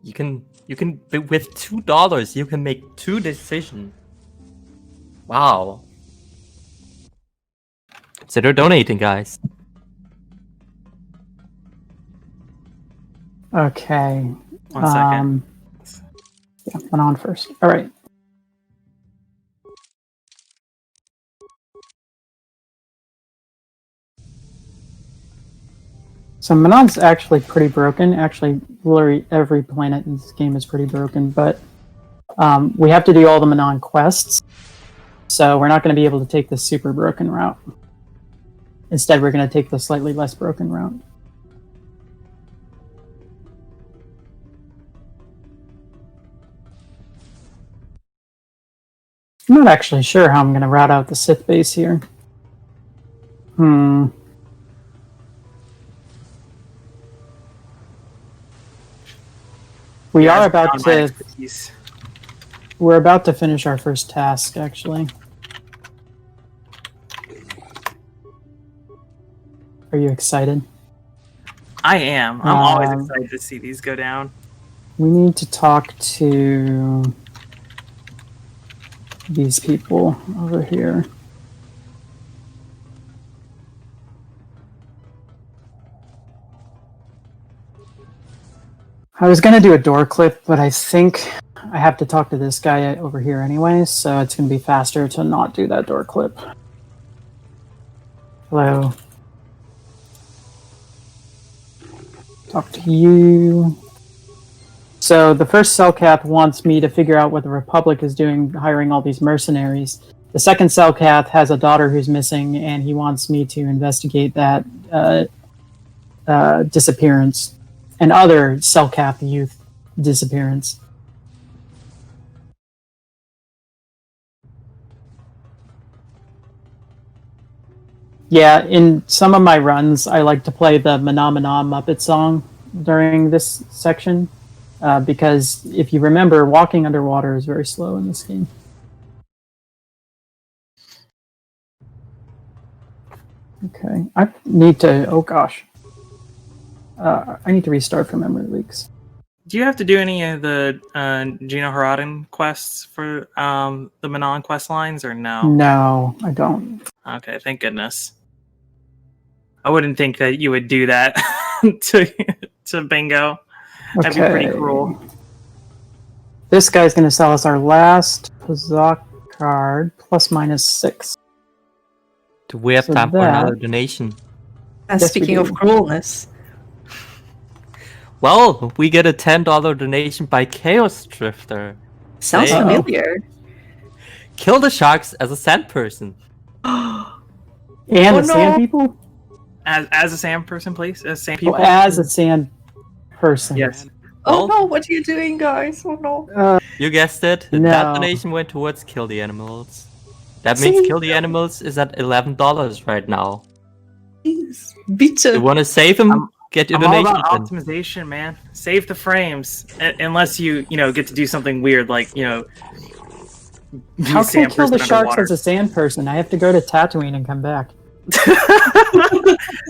You can with $2 you can make 2 decisions. Wow. Consider donating, guys. Okay. 1 second. Yeah, Manon first. All right. So Manon's actually pretty broken. Actually, literally every planet in this game is pretty broken, but we have to do all the Manon quests, so we're not going to be able to take the super broken route. Instead, we're going to take the slightly less broken route. I'm not actually sure how I'm going to route out the Sith base here. We're about to finish our first task, actually. Are you excited? I am. I'm always excited to see these go down. We need to talk to these people over here. I was going to do a door clip, but I think I have to talk to this guy over here anyway, so it's going to be faster to not do that door clip. Hello. Talk to you. So the first Cellcath wants me to figure out what the Republic is doing, hiring all these mercenaries. The second Cellcath has a daughter who's missing, and he wants me to investigate that disappearance and other Cellcath youth disappearance. Yeah, in some of my runs, I like to play the Mana Mana Muppet song during this section, because if you remember, walking underwater is very slow in this game. Okay, I need to, oh gosh. I need to restart for memory leaks. Do you have to do any of the Gino Haraden quests for the Manon quest lines, or no? No, I don't. Okay, thank goodness. I wouldn't think that you would do that to Bingo. That'd be pretty cruel. This guy's going to sell us our last Pazak card, ±6. Do we have So time for that- another donation? And Yes, we speaking do. of cruelness, Well, we get a $10 donation by Chaos Drifter. sounds Hey. familiar. Kill the sharks as a sand person. And Oh, the sand no. people? As a sand person, please. As sand Oh, people. as a sand person. Yes. Oh Well- no, what are you doing, guys? Oh no. You guessed it. That No. donation went towards Kill the Animals. That means See? Kill the Animals is at $11 right now. Jeez. Bitte. You want to save him? Get your I'm all donation. about in. optimization, man. Save the frames, unless you get to do something weird, like be How a can I sand kill the person sharks underwater. as a sand person? I have to go to Tatooine and come back.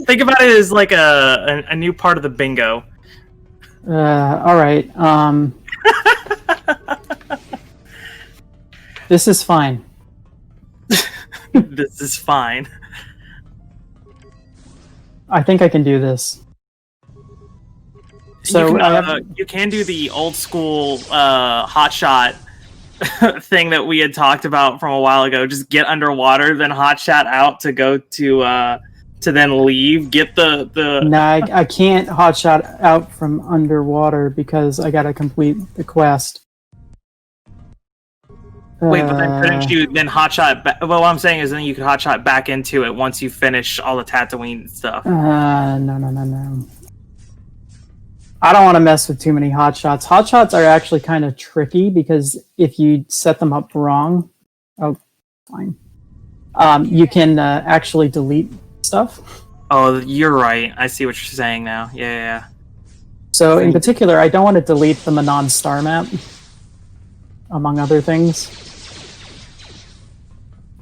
Think about it as like a new part of the bingo. Alright, this is fine. This is fine. I think I can do this. So you, can, I have, you can do the old school hotshot thing that we had talked about from a while ago. Just get underwater, then hotshot out to go to then leave. Get the no, I can't hotshot out from underwater because I gotta complete the quest. wait, but then couldn't you then hotshot? Well, what I'm saying is then you could hotshot back into it once you finish all the Tatooine stuff. No. I don't want to mess with too many hotshots. Hotshots are actually kind of tricky because if you set them up wrong, fine. You can actually delete stuff. Oh, you're right. I see what you're saying now. Yeah. So in particular, I don't want to delete the Manon star map, among other things.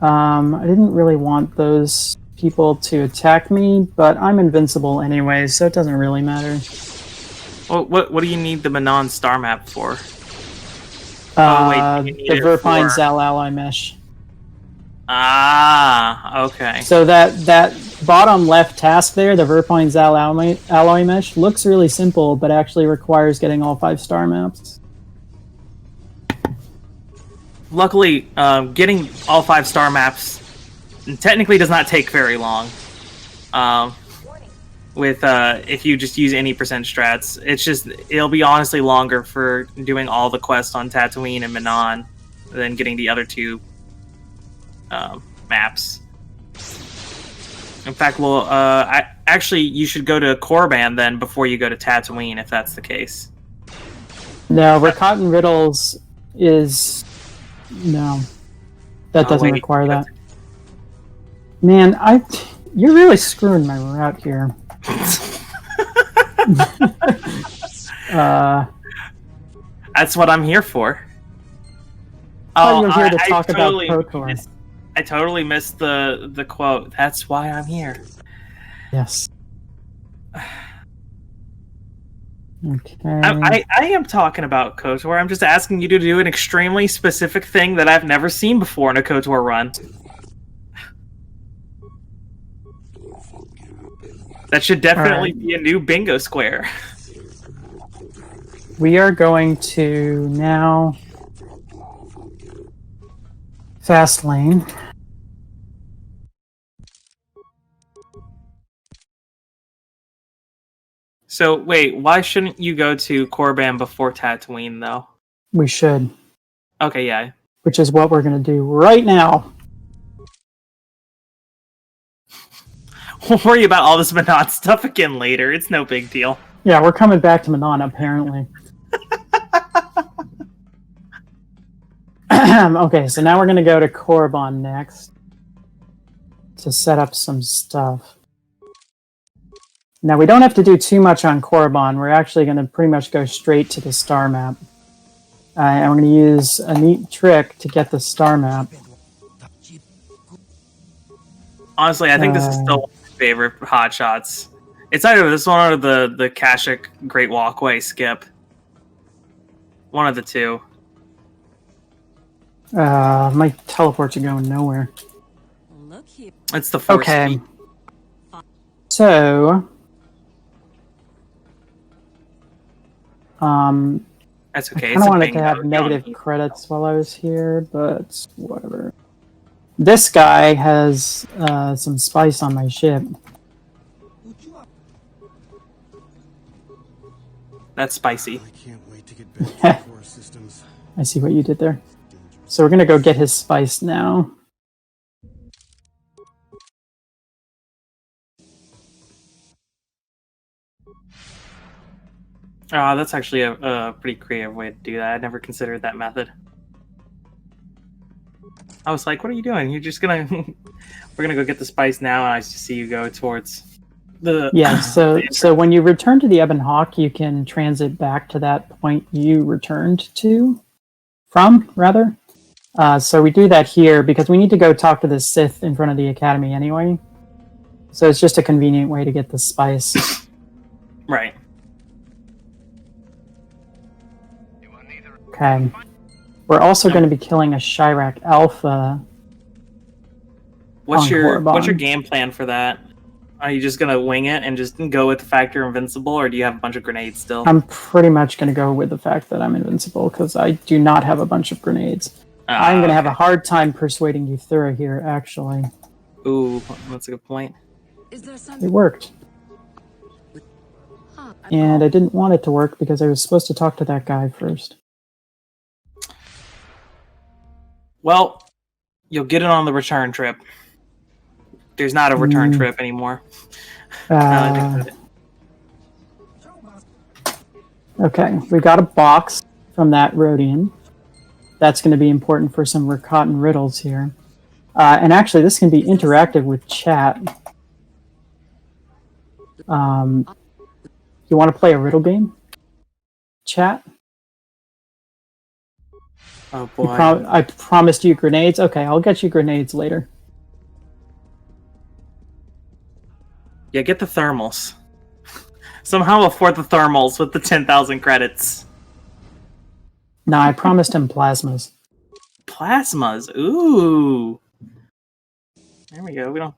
I didn't really want those people to attack me, but I'm invincible anyway, so it doesn't really matter. Well, what do you need the Manon star map for? you need The it Verpine for- Zal Ally Mesh. Ah, okay. So that bottom left task there, the Verpine Zal Alloy Mesh, looks really simple, but actually requires getting all 5 star maps. Luckily, getting all 5 star maps technically does not take very long. With if you just use any percent strats, it'll be honestly longer for doing all the quests on Tatooine and Manon than getting the other 2 maps. In fact, well, actually, you should go to Korriban then before you go to Tatooine, if that's the case. No, Cotton Riddles is... No. That Oh, doesn't wait. require that. Man, you're really screwing my route here. That's what I'm here for. Oh, you're here to I talk totally about KOTOR. I totally missed the quote. That's why I'm here. Yes. Okay. I am talking about KOTOR. I'm just asking you to do an extremely specific thing that I've never seen before in a KOTOR run. That should definitely be a new bingo square. We are going to now fast lane. So wait, why shouldn't you go to Korriban before Tatooine though? We should, Okay, yeah. which is what we're going to do right now. We'll worry about all this Manon stuff again later. It's no big deal. Yeah, we're coming back to Manon, apparently. Okay, so now we're going to go to Korriban next to set up some stuff. Now, we don't have to do too much on Korriban. We're actually going to pretty much go straight to the star map. And we're going to use a neat trick to get the star map. Honestly, I think this is still one of my favorite hotshots. It's either this one or the Kashyyyk Great Walkway skip. One of the two. My teleports are going nowhere. It's the force Okay. feed. So... That's okay. I kind of wanted to have negative credits while I was here, but whatever. This guy has some spice on my ship. That's spicy. I can't wait to get back to our systems. I see what you did there. So we're going to go get his spice now. Oh, that's actually a pretty creative way to do that. I never considered that method. I was like, what are you doing? You're just gonna... We're gonna go get the spice now, and I just see you go towards the... Yeah, so when you return to the Ebon Hawk, you can transit back to that point you returned to. So we do that here because we need to go talk to the Sith in front of the Academy anyway. So it's just a convenient way to get the spice. Right. Okay. We're also going to be killing a Chirac Alpha. What's on your Korriban. game plan for that? Are you just gonna wing it and just go with the fact you're invincible, or do you have a bunch of grenades still? I'm pretty much going to go with the fact that I'm invincible because I do not have a bunch of grenades. I'm going to have a hard time persuading Euthura here, actually. Ooh, that's a good point. It worked. And I didn't want it to work because I was supposed to talk to that guy first. Well, you'll get it on the return trip. There's not a return trip anymore. Okay, we got a box from that Rhodian. That's going to be important for some Rakatan riddles here. And actually, this can be interactive with chat. You want to play a riddle game? Chat? Oh boy. I promised you grenades. Okay, I'll get you grenades later. Yeah, get the thermals. Somehow afford the thermals with the 10,000 credits. No, I promised him plasmas. Plasmas. Ooh. There we go. We don't.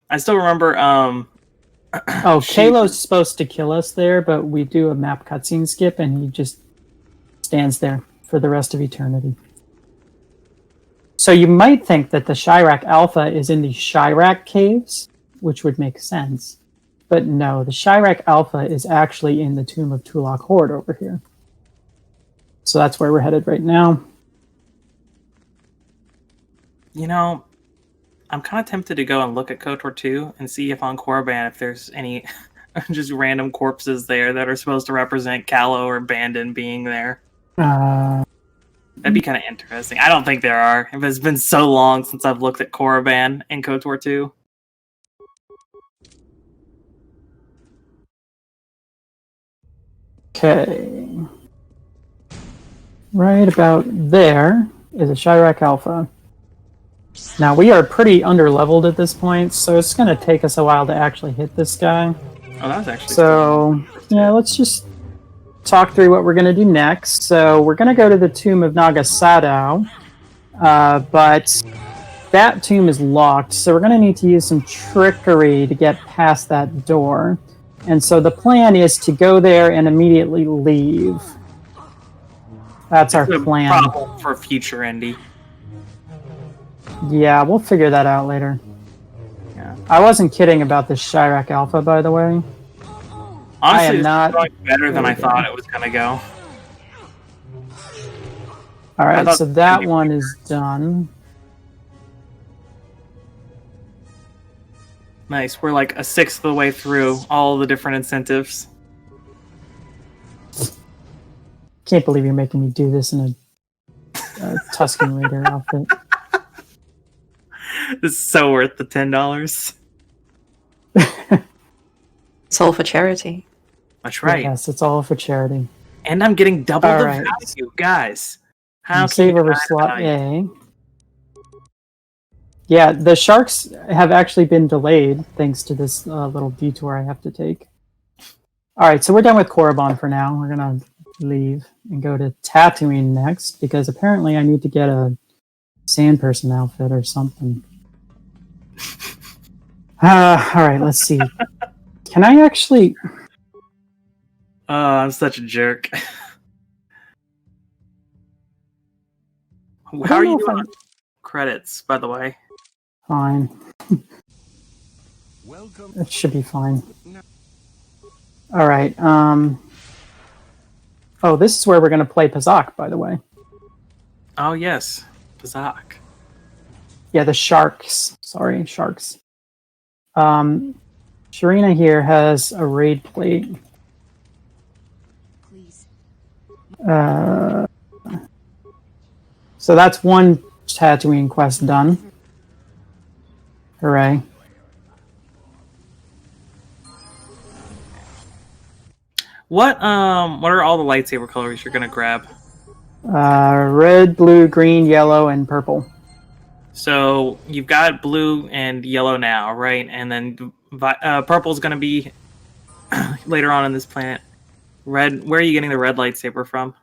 I still remember. Oh, Kalo's supposed to kill us there, but we do a map cutscene skip, and he just stands there for the rest of eternity. So you might think that the Chirac Alpha is in the Chirac caves, which would make sense. But no, the Chirac Alpha is actually in the Tomb of Tulak Horde over here. So that's where we're headed right now. You know, I'm kind of tempted to go and look at KOTOR 2 and see if on Korriban if there's any just random corpses there that are supposed to represent Callow or Bandon being there. That'd be kind of interesting. I don't think there are. It's been so long since I've looked at Korriban and KOTOR 2. Okay. Right about there is a Chirac Alpha. Now, we are pretty under-leveled at this point, so it's going to take us a while to actually hit this guy. Oh, that was actually So, yeah, let's just talk through what we're going to do next. So, we're going to go to the Tomb of Naga Sadao, but that tomb is locked, so we're going to need to use some trickery to get past that door. And so the plan is to go there and immediately leave. That's our plan. Problem for future Indy. Yeah, we'll figure that out later. Yeah. I wasn't kidding about the Chirac Alpha, by the way. Honestly, am not it's going better than I very thought good. it was gonna go. All I right, thought so it was that gonna be one is done. Nice. We're like a sixth of the way through all the different incentives. Can't believe you're making me do this in a Tusken Raider outfit. This is so worth the $10. It's all for charity. That's right. Yes, it's all for charity. And I'm getting double All the right. value, guys. How can Save you over deny the slot value? A. Yeah, the sharks have actually been delayed thanks to this little detour I have to take. All right, so we're done with Korriban for now. We're gonna leave and go to Tatooine next because apparently I need to get a sand person outfit or something. All right, let's see. Can I actually? Oh, I'm such a jerk. How are you doing on credits, by the way? Fine. Welcome. It should be fine. All right. Oh, this is where we're gonna play Pazak, by the way. Oh, yes. Bazak. Yeah, the sharks. Sorry, sharks. Sharina here has a raid plate. So that's one Tatooine quest done. Hooray. What are all the lightsaber colors you're gonna grab? Red, blue, green, yellow, and purple. So you've got blue and yellow now, right? And then purple's gonna be later on in this planet. Red. Where are you getting the red lightsaber from?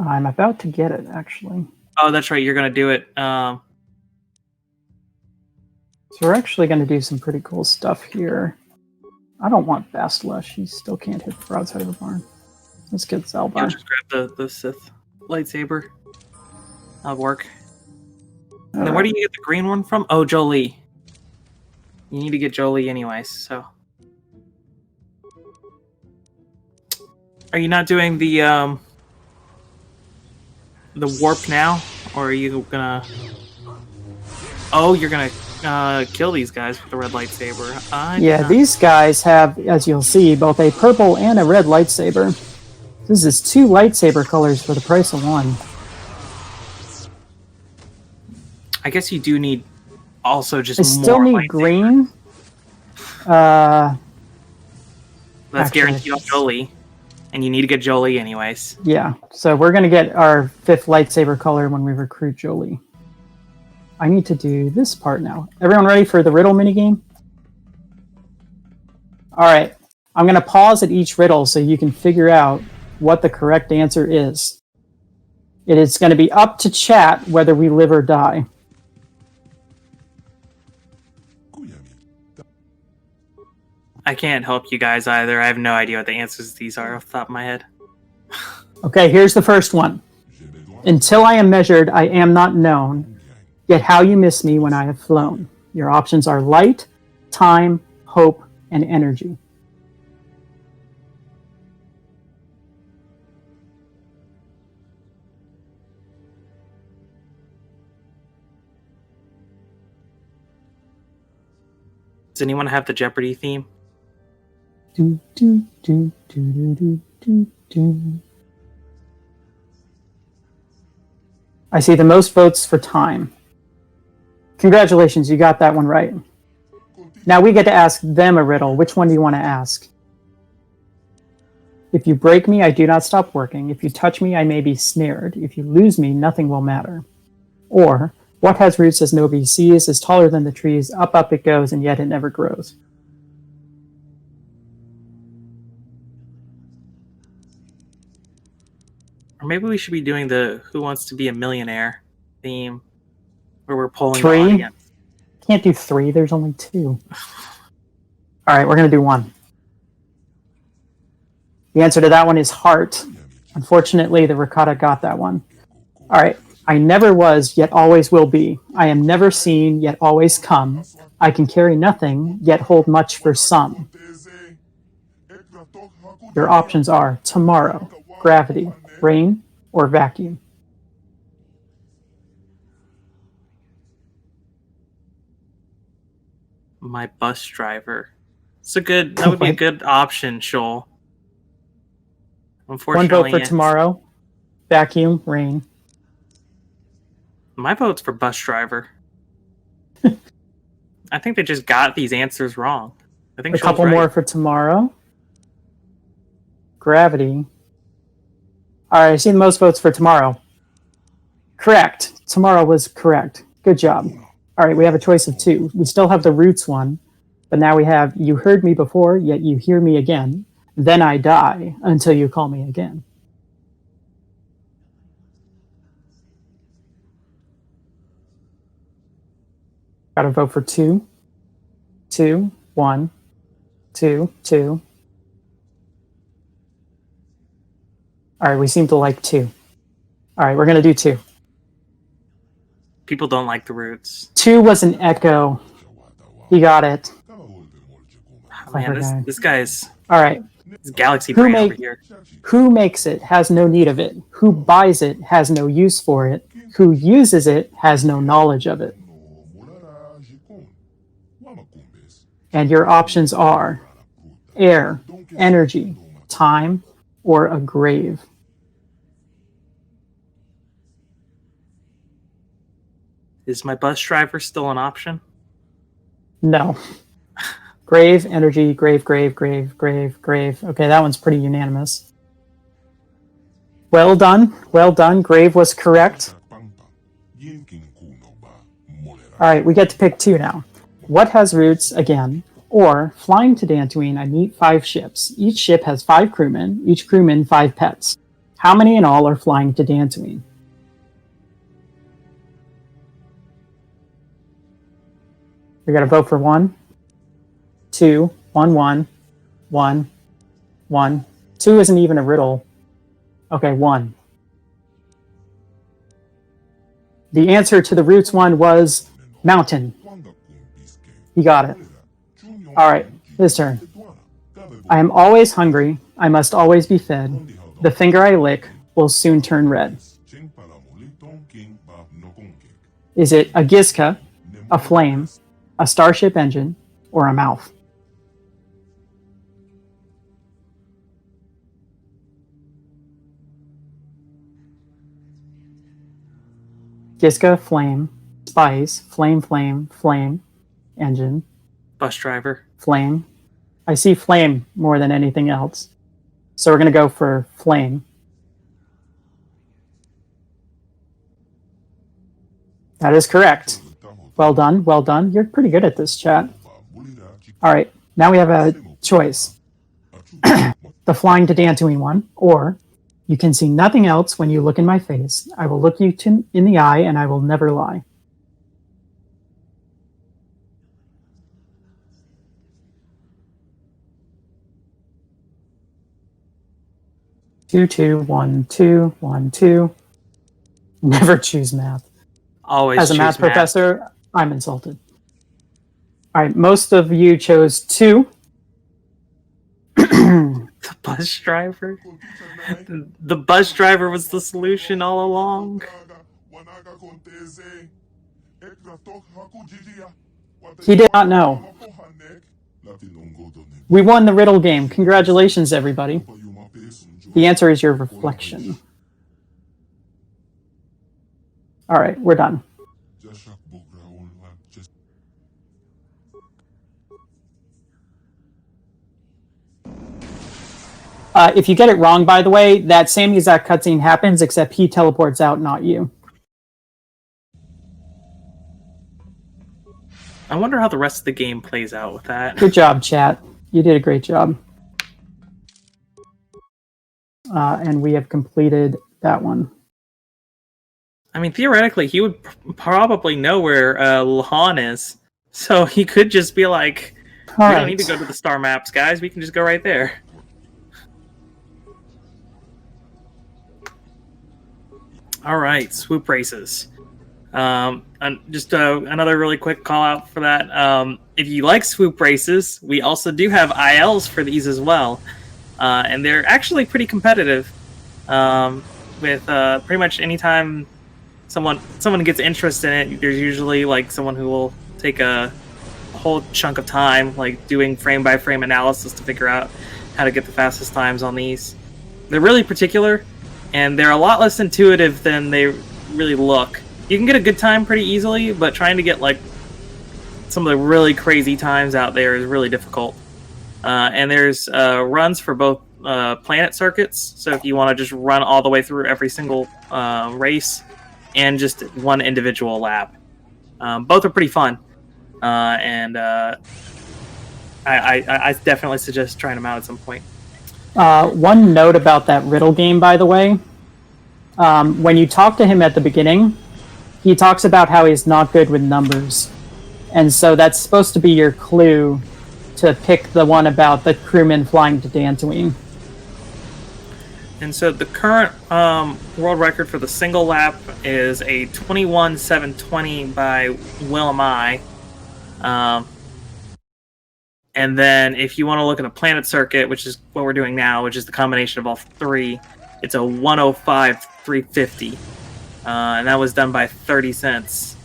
I'm about to get it, actually. Oh, that's right. You're gonna do it. So we're actually going to do some pretty cool stuff here. I don't want Bastila. She still can't hit the broadside of the barn. Let's get Zalbar. I'll just grab the Sith lightsaber. That'll work. And then where do you get the green one from? Oh, Jolie. You need to get Jolie anyways, so. Are you not doing the warp now? Or are you gonna... Oh, you're gonna kill these guys with the red lightsaber. Yeah, these guys have, as you'll see, both a purple and a red lightsaber. This is 2 lightsaber colors for the price of 1. I guess you do need also just I more still need lightsaber. green. That's actually, guaranteed on Jolie. And you need to get Jolie anyways. Yeah, so we're going to get our 5th lightsaber color when we recruit Jolie. I need to do this part now. Everyone ready for the riddle minigame? Alright, I'm going to pause at each riddle so you can figure out what the correct answer is. It is going to be up to chat whether we live or die. I can't help you guys either. I have no idea what the answers to these are off the top of my head. Okay, here's the first one. Until I am measured, I am not known. Yet how you miss me when I have flown. Your options are light, time, hope, and energy. Does anyone have the Jeopardy theme? Do, do, do, do, do, do, do, do. I see the most votes for time. Congratulations, you got that one right. Now we get to ask them a riddle. Which one do you want to ask? If you break me, I do not stop working. If you touch me, I may be snared. If you lose me, nothing will matter. Or, what has roots as nobody sees, is taller than the trees, up, up it goes, and yet it never grows. Or maybe we should be doing the Who Wants to Be a Millionaire theme, where we're polling 3? the audience. Can't do 3, there's only 2. Alright, we're going to do 1. The answer to that one is heart. Unfortunately, the Ricotta got that one. Alright, I never was, yet always will be. I am never seen, yet always come. I can carry nothing, yet hold much for some. Your options are tomorrow, gravity, rain, or vacuum. My bus driver. That would be a good option, Shoal. One Unfortunately, vote for tomorrow, vacuum, rain. My vote's for bus driver. I think they just got these answers wrong. I think A couple right. more for tomorrow. Gravity. All right, I see the most votes for tomorrow. Correct. Tomorrow was correct. Good job. All right, we have a choice of 2. We still have the roots one, but now we have you heard me before, yet you hear me again. Then I die until you call me again. Got to vote for 2. 2, 1, 2, 2. All right, we seem to like 2. All right, we're going to do 2. People don't like the roots. 2 was an echo. He got it. Oh, man, this guy's... All right. This galaxy brain over here. Who makes it has no need of it. Who buys it has no use for it. Who uses it has no knowledge of it. And your options are air, energy, time, or a grave. Is my bus driver still an option? No. Grave, energy, grave, grave, grave, grave, grave. Okay, that one's pretty unanimous. Well done. Well done. Grave was correct. All right, we get to pick 2 now. What has roots again? Or flying to Dantooine, I meet 5 ships. Each ship has 5 crewmen. Each crewman 5 pets. How many in all are flying to Dantooine? We got to vote for 1, 2, 1, 1, 1, 1. 2 isn't even a riddle. Okay, 1. The answer to the roots one was mountain. He got it. All right, his turn. I am always hungry. I must always be fed. The finger I lick will soon turn red. Is it a Gizka, a flame, a starship engine, or a mouth? Gizka, flame, spice, flame, flame, flame, engine, Bus driver. flame. I see flame more than anything else. So we're going to go for flame. That is correct. Well done, well done. You're pretty good at this, chat. All right, now we have a choice. The flying to Dantooine one, or you can see nothing else when you look in my face. I will look you in the eye and I will never lie. Two, two, 1, 2, 1, 2. Never choose math. Always As a choose math professor, I'm insulted. All right, most of you chose 2. The bus driver? The bus driver was the solution all along. He did not know. We won the riddle game. Congratulations, everybody. The answer is your reflection. All right, we're done. If you get it wrong, by the way, that same exact cutscene happens, except he teleports out, not you. I wonder how the rest of the game plays out with that. Good job, chat. You did a great job. And we have completed that one. I mean, theoretically, he would probably know where Lahan is. So he could just be like, we don't need to go to the star maps, guys. We can just go right there. All right, swoop races. And just another really quick call out for that. If you like swoop races, we also do have ILs for these as well. and they're actually pretty competitive. With pretty much anytime someone gets interest in it, there's usually like someone who will take a whole chunk of time, like doing frame by frame analysis to figure out how to get the fastest times on these. They're really particular, and they're a lot less intuitive than they really look. You can get a good time pretty easily, but trying to get like some of the really crazy times out there is really difficult. And there's runs for both planet circuits, so if you want to just run all the way through every single race, and just one individual lap. Both are pretty fun, and I definitely suggest trying them out at some point. One note about that riddle game, by the way. When you talk to him at the beginning, he talks about how he's not good with numbers. And so that's supposed to be your clue to pick the one about the crewman flying to Dantooine. And so the current world record for the single lap is a 21:7:20 by Willem I. And then if you want to look at a planet circuit, which is what we're doing now, which is the combination of all three, it's a 105:350. And that was done by 30 cents.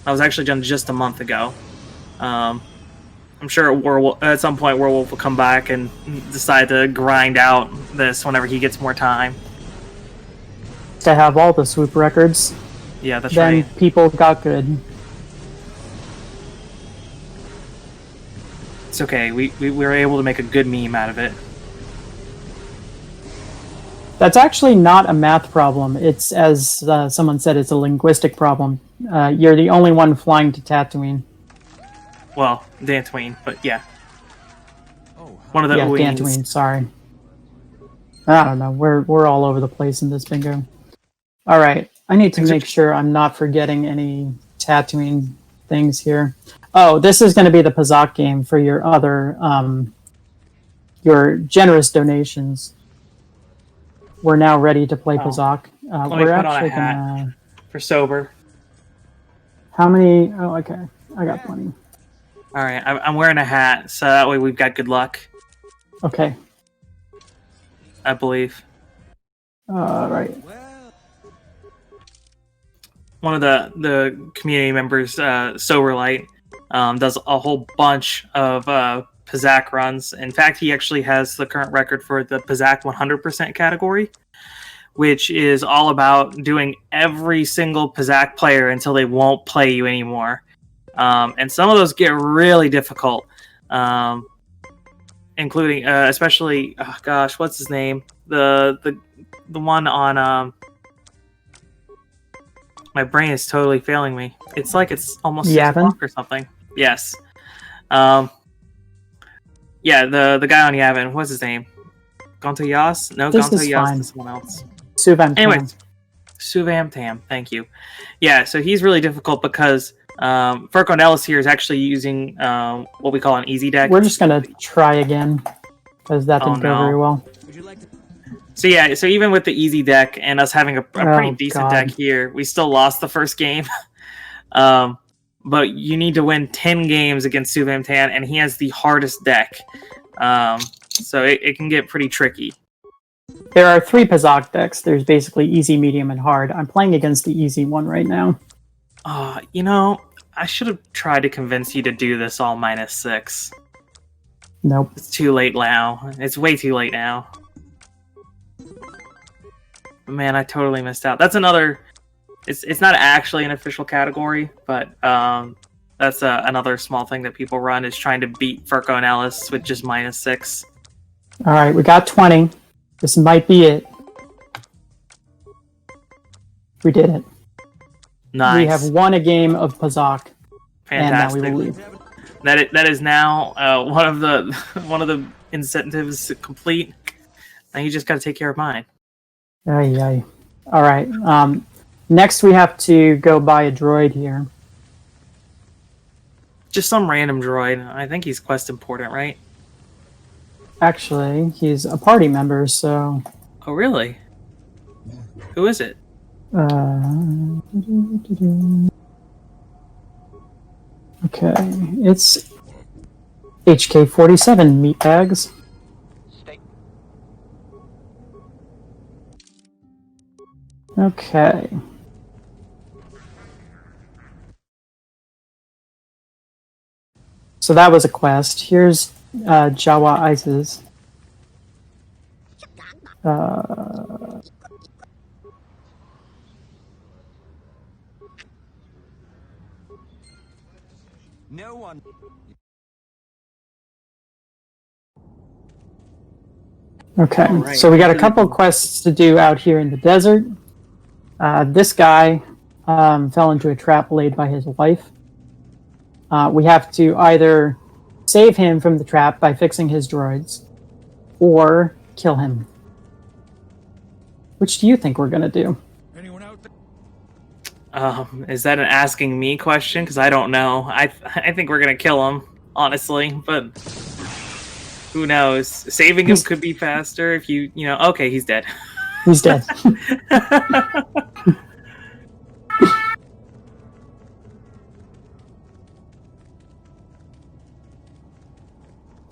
That was actually done just a month ago. I'm sure at some point Werewolf will come back and decide to grind out this whenever he gets more time. To have all the swoop records. Yeah, that's then right. People got good. It's okay. We were able to make a good meme out of it. That's actually not a math problem. It's, as someone said, it's a linguistic problem. You're the only one flying to Tatooine. Well, Dantooine, but yeah. One of the Dantooine, sorry. I don't know. We're all over the place in this bingo. All right. I need to make sure I'm not forgetting any Tatooine things here. Oh, this is going to be the Pazak game for your other, your generous donations. We're now ready to play Pazak. We're actually gonna... for sober. How many? Oh, okay. I got plenty. All right, I'm wearing a hat, so that way we've got good luck. Okay. I believe. All right. One of the community members, Soberlight, does a whole bunch of Pazak runs. In fact, he actually has the current record for the Pazak 100% category, which is all about doing every single Pazak player until they won't play you anymore. And some of those get really difficult, including especially, oh gosh, what's his name? The one on my brain is totally failing me. It's like it's almost 6 o'clock or something. Yes. Yeah, the guy on Yavin, what's his name? Gonto Yas? No, Gonto Yas is someone else. Suvam Tam. Anyways, Suvam Tam, thank you. Yeah, so he's really difficult because Furko Nellis here is actually using what we call an easy deck. We're just going to try again, because that didn't go very well. So yeah, so even with the easy deck and us having a pretty decent deck here, we still lost the first game. But you need to win 10 games against Suvam Tan, and he has the hardest deck. So it can get pretty tricky. There are 3 Pazak decks. There's basically easy, medium, and hard. I'm playing against the easy one right now. You know, I should have tried to convince you to do this all -6. Nope. It's too late now. It's way too late now. Man, I totally missed out. That's another... It's not actually an official category, but that's another small thing that people run, is trying to beat Furko and Ellis with just -6. All right, we got 20. This might be it. We did it. Nice. We have won a game of Pazak. Fantastic. And now we will leave. That is now one of the incentives complete. Now you just got to take care of mine. Aye. All right. Next, we have to go buy a droid here. Just some random droid. I think he's quest important, right? Actually, he's a party member, so... Oh, really? Who is it? Okay, it's HK-47 meatbags. Okay. So that was a quest. Here's Jawa Ices. No one. Okay, Alright, so we got a so- couple quests to do out here in the desert. This guy fell into a trap laid by his wife. We have to either save him from the trap by fixing his droids, or kill him. Which do you think we're going to do? Anyone out there? Is that an asking me question? Because I don't know. I think we're gonna kill him, honestly. But who knows? Saving him could be faster if you know. Okay, he's dead. He's dead.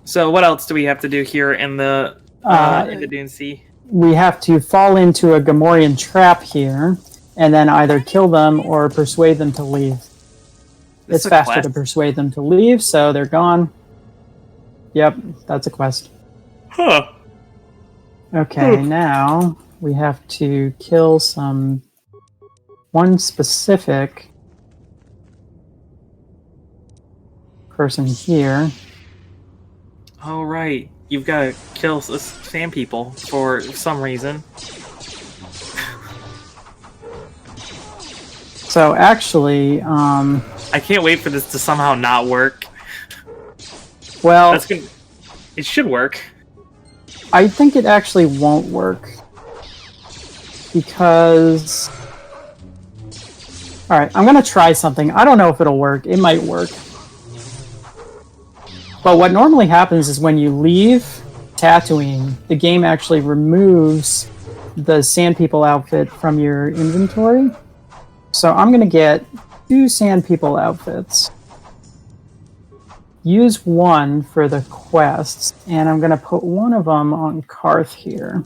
So what else do we have to do here in the Dune Sea? We have to fall into a Gamorrean trap here, and then either kill them or persuade them to leave. This It's is a faster to quest. persuade them to leave, so they're gone. Yep, that's a quest. Huh. Okay, now we have to kill one specific person here. Oh right, you've got to kill sand people for some reason. So actually, I can't wait for this to somehow not work. well, That's gonna. It should work. I think it actually won't work. Because... Alright, I'm gonna try something. I don't know if it'll work. It might work. But what normally happens is when you leave Tatooine, the game actually removes the Sand People outfit from your inventory. So I'm gonna get 2 Sand People outfits. Use one for the quests, and I'm going to put one of them on Karth here.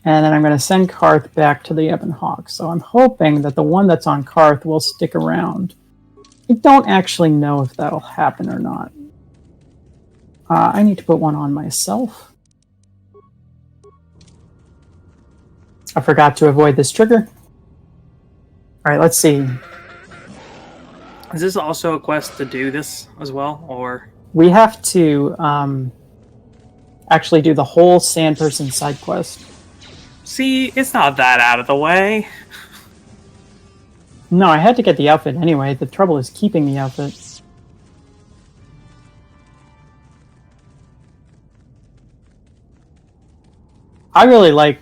And then I'm going to send Karth back to the Ebon Hawk. So I'm hoping that the one that's on Karth will stick around. I don't actually know if that'll happen or not. I need to put one on myself. I forgot to avoid this trigger. Alright, let's see. Is this also a quest to do this as well, or? We have to actually do the whole Sand Person side quest. See, it's not that out of the way. No, I had to get the outfit anyway. The trouble is keeping the outfit. I really like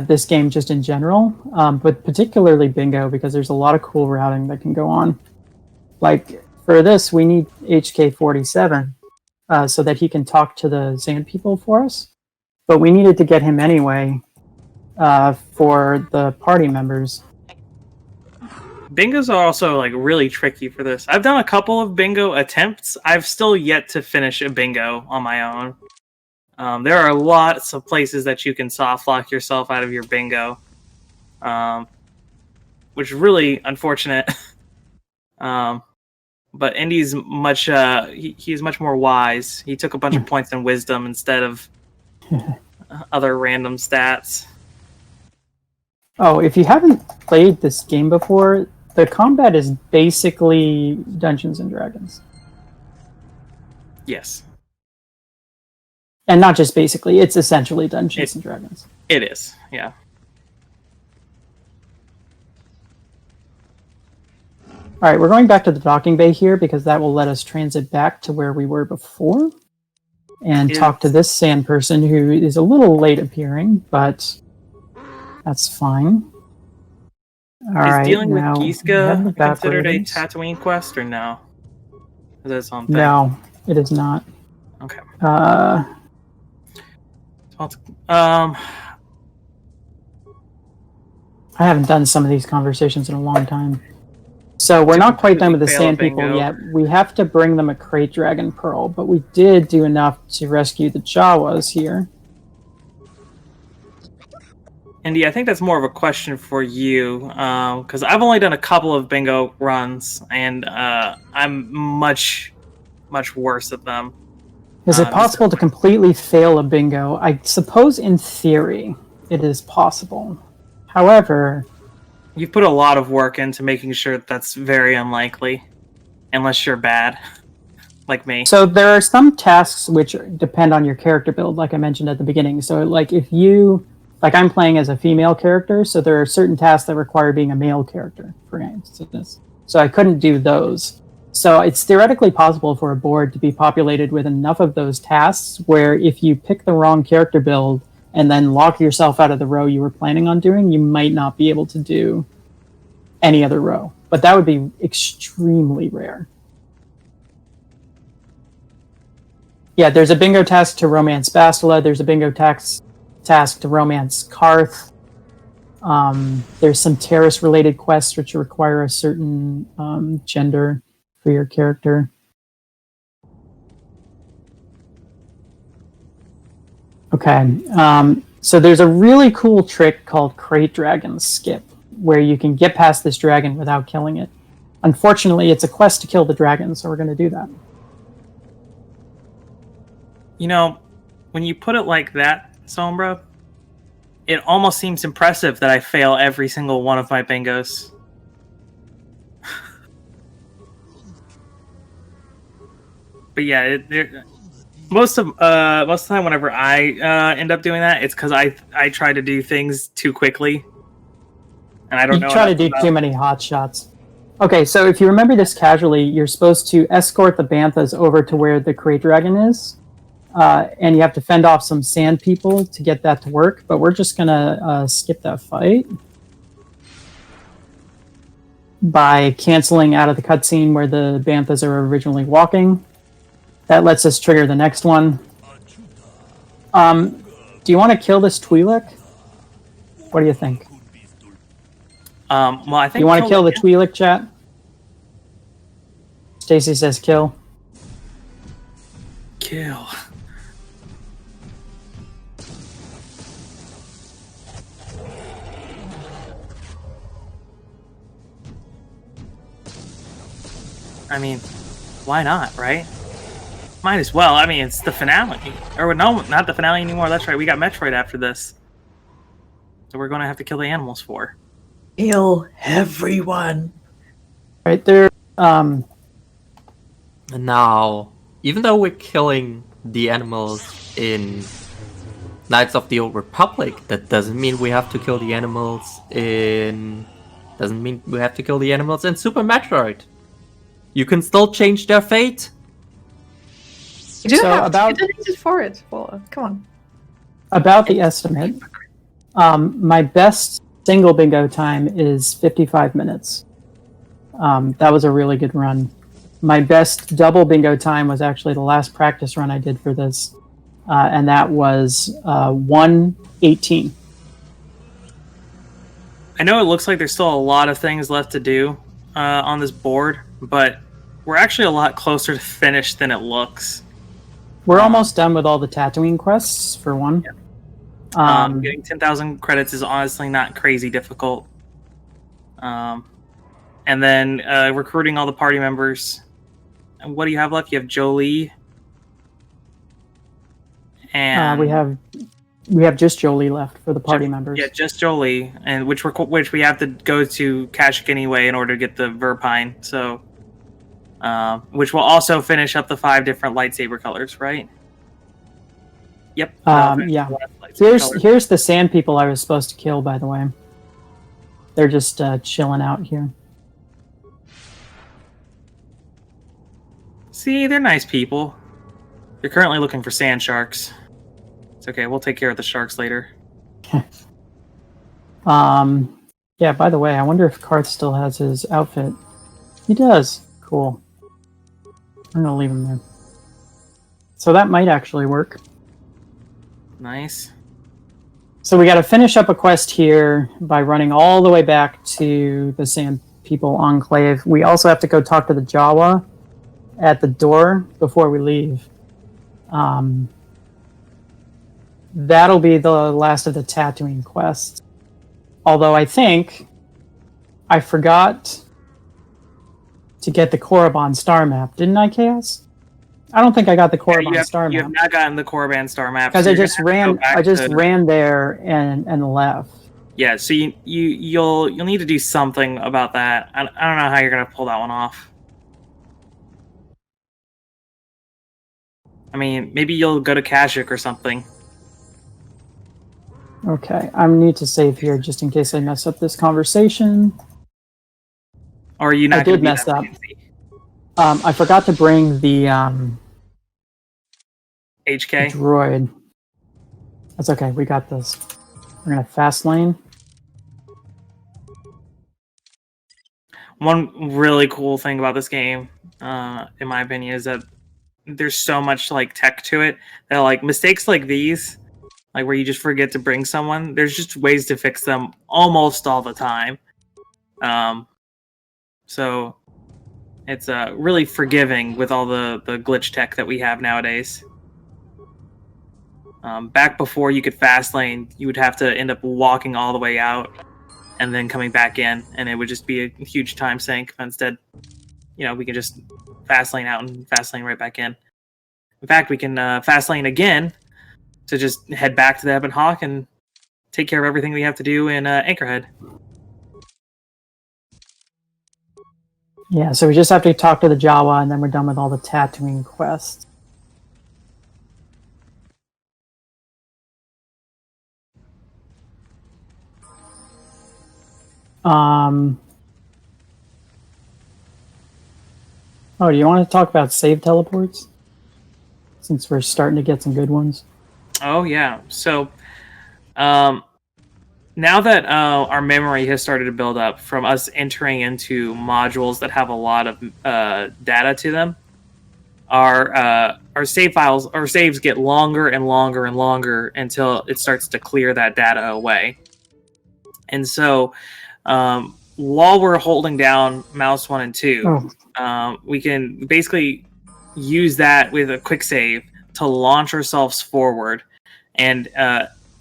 this game just in general, but particularly Bingo, because there's a lot of cool routing that can go on. Like, for this, we need HK-47 so that he can talk to the Sand People for us. But we needed to get him anyway for the party members. Bingos are also like really tricky for this. I've done a couple of bingo attempts. I've still yet to finish a bingo on my own. There are lots of places that you can soft lock yourself out of your bingo, which is really unfortunate. But Indy's much he's much more wise. He took a bunch of points in wisdom instead of other random stats. Oh, if you haven't played this game before, the combat is basically Dungeons and Dragons. Yes, And not just basically, it's essentially Dungeons and Dragons. it is. Yeah. Alright, we're going back to the docking bay here because that will let us transit back to where we were before and Yes. talk to this sand person who is a little late appearing, but that's fine. Alright, Is dealing with now we have Giska the considered a evaporators. Tatooine quest or no? Is that something? No, it is not. Okay. I Um, haven't done some of these conversations in a long time. So we're not quite done with the Fail a sand people bingo. yet. We have to bring them a crate dragon pearl, but we did do enough to rescue the Jawas here. Indy, I think that's more of a question for you, because I've only done a couple of bingo runs, and I'm much worse at them. Is it possible to completely fail a bingo? I suppose in theory it is possible. However, you've put a lot of work into making sure that's very unlikely, unless you're bad, like me. So there are some tasks which depend on your character build, like I mentioned at the beginning. So like if you, like I'm playing as a female character, so there are certain tasks that require being a male character, for instance. So I couldn't do those. So it's theoretically possible for a board to be populated with enough of those tasks where if you pick the wrong character build and then lock yourself out of the row you were planning on doing, you might not be able to do any other row. But that would be extremely rare. Yeah, there's a bingo task to romance Bastila. There's a bingo task to romance Karth. There's some terrace-related quests which require a certain gender for your character. Okay, so there's a really cool trick called Crate Dragon Skip, where you can get past this dragon without killing it. Unfortunately, it's a quest to kill the dragon, so we're going to do that. You know, when you put it like that, Sombra, it almost seems impressive that I fail every single one of my bingos. But yeah, most of the time, whenever I end up doing that, it's because I try to do things too quickly, and I don't know. You try to do too many hot shots. Okay, so if you remember this casually, you're supposed to escort the banthas over to where the Crate Dragon is, and you have to fend off some sand people to get that to work. But we're just gonna skip that fight by canceling out of the cutscene where the banthas are originally walking. That lets us trigger the next one. Do you want to kill this Twi'lek? What do you think? Well, I think you want to kill the Twi'lek, chat? Stacy says kill. Kill. I mean, why not, right? Might as well. I mean, it's the finale. Or no, not the finale anymore. That's right. We got Metroid after this. So we're going to have to kill the animals for. Kill everyone. Right there. Now, even though we're killing the animals in Knights of the Old Republic, that doesn't mean we have to kill the animals in... Doesn't mean we have to kill the animals in Super Metroid. You can still change their fate. You do So have about- to use it for it. Well, come on. About the estimate, my best single bingo time is 55 minutes. That was a really good run. My best double bingo time was actually the last practice run I did for this, and that was 1:18. I know it looks like there's still a lot of things left to do on this board, but we're actually a lot closer to finish than it looks. We're almost done with all the Tatooine quests, for one. Yeah. Getting 10,000 credits is honestly not crazy difficult. And then recruiting all the party members. And what do you have left? You have Jolie. And we have just Jolie left for the party members. Yeah, just Jolie, and which we have to go to Kashyyyk anyway in order to get the Verpine. So, which will also finish up the 5 different lightsaber colors, right? Yep. Yeah. Here's the sand people I was supposed to kill, by the way. They're just chilling out here. See, they're nice people. You're currently looking for sand sharks. It's okay, we'll take care of the sharks later. Yeah, by the way, I wonder if Karth still has his outfit. He does. Cool. I'm gonna leave him there. So that might actually work. Nice. So we gotta finish up a quest here by running all the way back to the Sand People Enclave. We also have to go talk to the Jawa at the door before we leave. That'll be the last of the Tatooine quests. Although I think I forgot to get the Korriban star map, didn't I, Chaos? I don't think I got the Korriban star You map have not gotten the Korriban star map because so I you're just gonna have to ran. go back I just to- ran there and left. Yeah, so you'll need to do something about that. I don't know how you're gonna pull that one off. I mean, maybe you'll go to Kashyyyk or something. Okay, I need to save here just in case I mess up this conversation. Or are you not I gonna did be mess that up. fancy? I forgot to bring the HK? droid. That's okay. We got this. We're gonna fast lane. One really cool thing about this game, in my opinion, is that there's so much like tech to it that like mistakes like these, like where you just forget to bring someone, there's just ways to fix them almost all the time. So it's really forgiving with all the glitch tech that we have nowadays. Back before you could fast lane, you would have to end up walking all the way out and then coming back in, and it would just be a huge time sink. Instead, we can just fast lane out and fast lane right back in. In fact, we can fast lane again to just head back to the Ebon Hawk and take care of everything we have to do in Anchorhead. Yeah, so we just have to talk to the Jawa, and then we're done with all the Tatooine quests. Oh, do you want to talk about save teleports? Since we're starting to get some good ones. Oh, yeah. So, now that our memory has started to build up from us entering into modules that have a lot of data to them, our save files, our saves get longer and longer and longer until it starts to clear that data away. And so, while we're holding down mouse 1 and 2, we can basically use that with a quick save to launch ourselves forward. And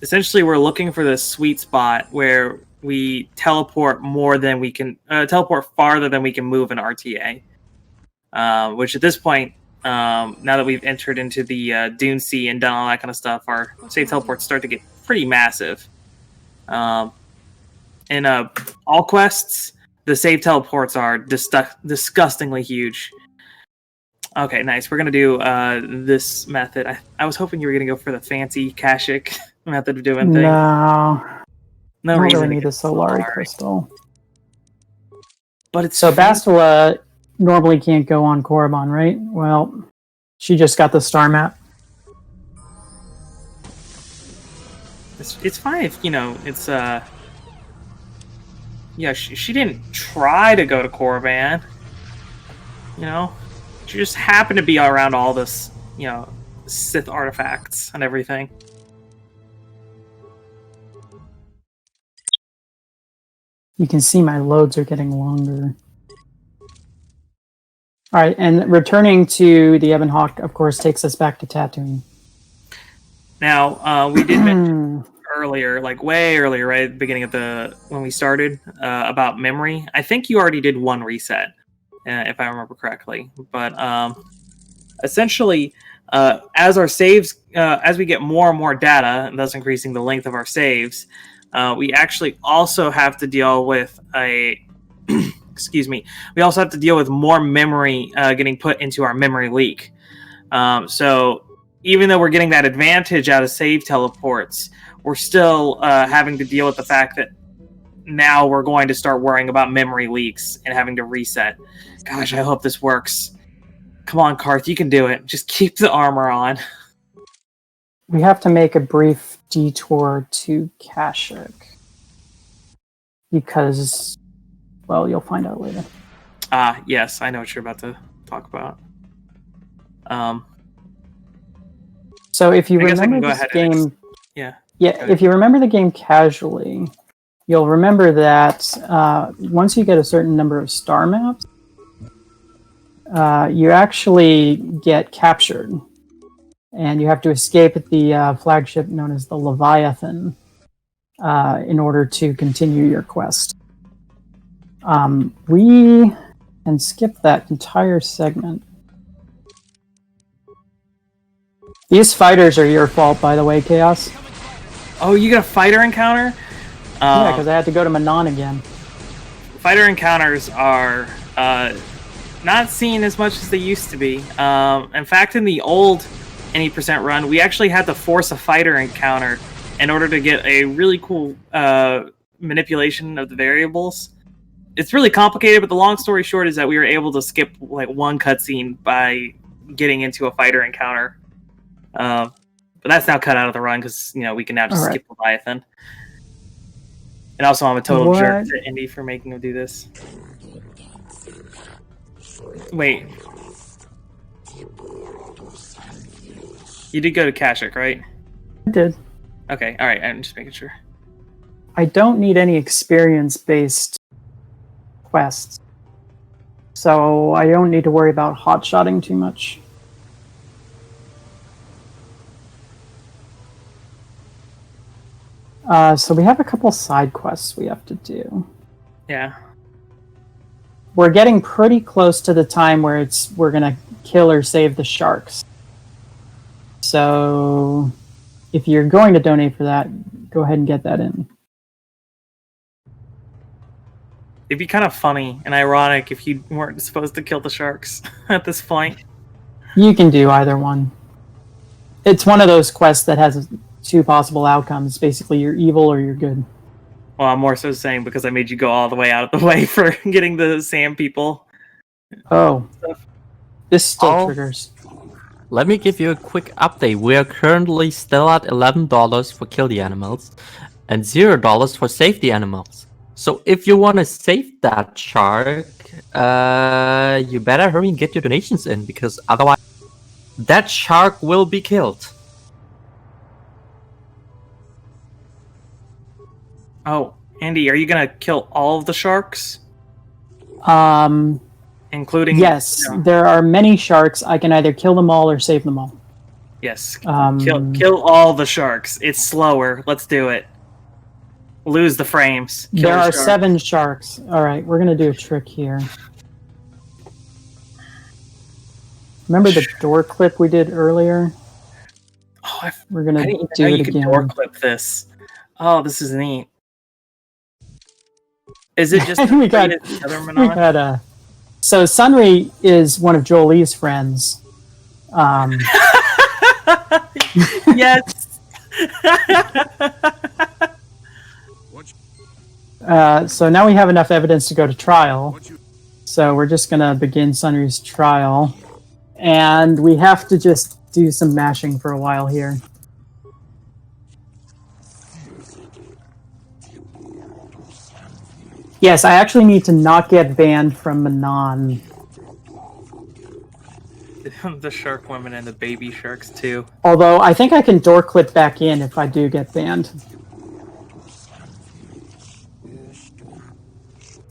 essentially, we're looking for this sweet spot where we teleport more than we can teleport farther than we can move in RTA. Which at this point, now that we've entered into the Dune Sea and done all that kind of stuff, our save teleports start to get pretty massive. In all quests, the save teleports are disgustingly huge. Okay, nice. We're going to do this method. I was hoping you were going to go for the fancy Kashyyyk method of doing things. No, I don't reason really to need get a Solari crystal. But it's So Bastila normally can't go on Korriban, right? Well, she just got the star map. It's fine if, it's... Yeah, she didn't try to go to Korriban. She just happened to be around all this, Sith artifacts and everything. You can see my loads are getting longer. All right, and returning to the Ebon Hawk, of course, takes us back to Tatooine. Now, we did mention earlier, like way earlier, right at the beginning of when we started, about memory. I think you already did one reset, if I remember correctly. But essentially, as our saves, as we get more and more data, thus increasing the length of our saves, we actually also have to deal with excuse me. We also have to deal with more memory getting put into our memory leak. So even though we're getting that advantage out of save teleports, we're still having to deal with the fact that now we're going to start worrying about memory leaks and having to reset. Gosh, I hope this works. Come on, Karth, you can do it. Just keep the armor on. We have to make a brief detour to Kashyyyk. Because, well, you'll find out later. Yes, I know what you're about to talk about. So if you I guess I can remember go this ahead and game... Yeah. If you remember the game casually, you'll remember that once you get a certain number of star maps, you actually get captured. And you have to escape at the flagship known as the Leviathan. in order to continue your quest. We can skip that entire segment. These fighters are your fault, by the way, Chaos. Oh, you got a fighter encounter? Yeah, because I had to go to Manon again. Fighter encounters are not seen as much as they used to be. In fact, in the old any percent run, we actually had to force a fighter encounter in order to get a really cool manipulation of the variables. It's really complicated, but the long story short is that we were able to skip like one cutscene by getting into a fighter encounter. But that's now cut out of the run because we can now just skip Leviathan. And also, I'm a total jerk to Indy for making him do this. Wait. You did go to Kashyyyk, right? I did. Okay, alright, I'm just making sure. I don't need any experience-based quests. So I don't need to worry about hotshotting too much. So we have a couple side quests we have to do. Yeah. We're getting pretty close to the time where we're gonna kill or save the sharks. So if you're going to donate for that, go ahead and get that in. It'd be kind of funny and ironic if you weren't supposed to kill the sharks at this point. You can do either one. It's one of those quests that has two possible outcomes. Basically, you're evil or you're good. Well, I'm more so saying because I made you go all the way out of the way for getting the sand people. Oh. This still triggers. Let me give you a quick update. We are currently still at $11 for kill the animals and $0 for save the animals. So if you want to save that shark, you better hurry and get your donations in, because otherwise that shark will be killed. Oh, Andy, are you gonna kill all of the sharks? Including... Yes, there are many sharks. I can either kill them all or save them all. Yes, kill all the sharks. It's slower. Let's do it. Lose the frames. There are 7 sharks. Alright, we're gonna do a trick here. Remember the door clip we did earlier? Oh, we're gonna do it again. Can door clip this. Oh, this is neat. Is it just we had so Sunry is one of Jolie's friends. Yes. So now we have enough evidence to go to trial. So we're just gonna begin Sunry's trial, and we have to just do some mashing for a while here. Yes, I actually need to not get banned from Manon. The shark women and the baby sharks too. Although I think I can door clip back in if I do get banned.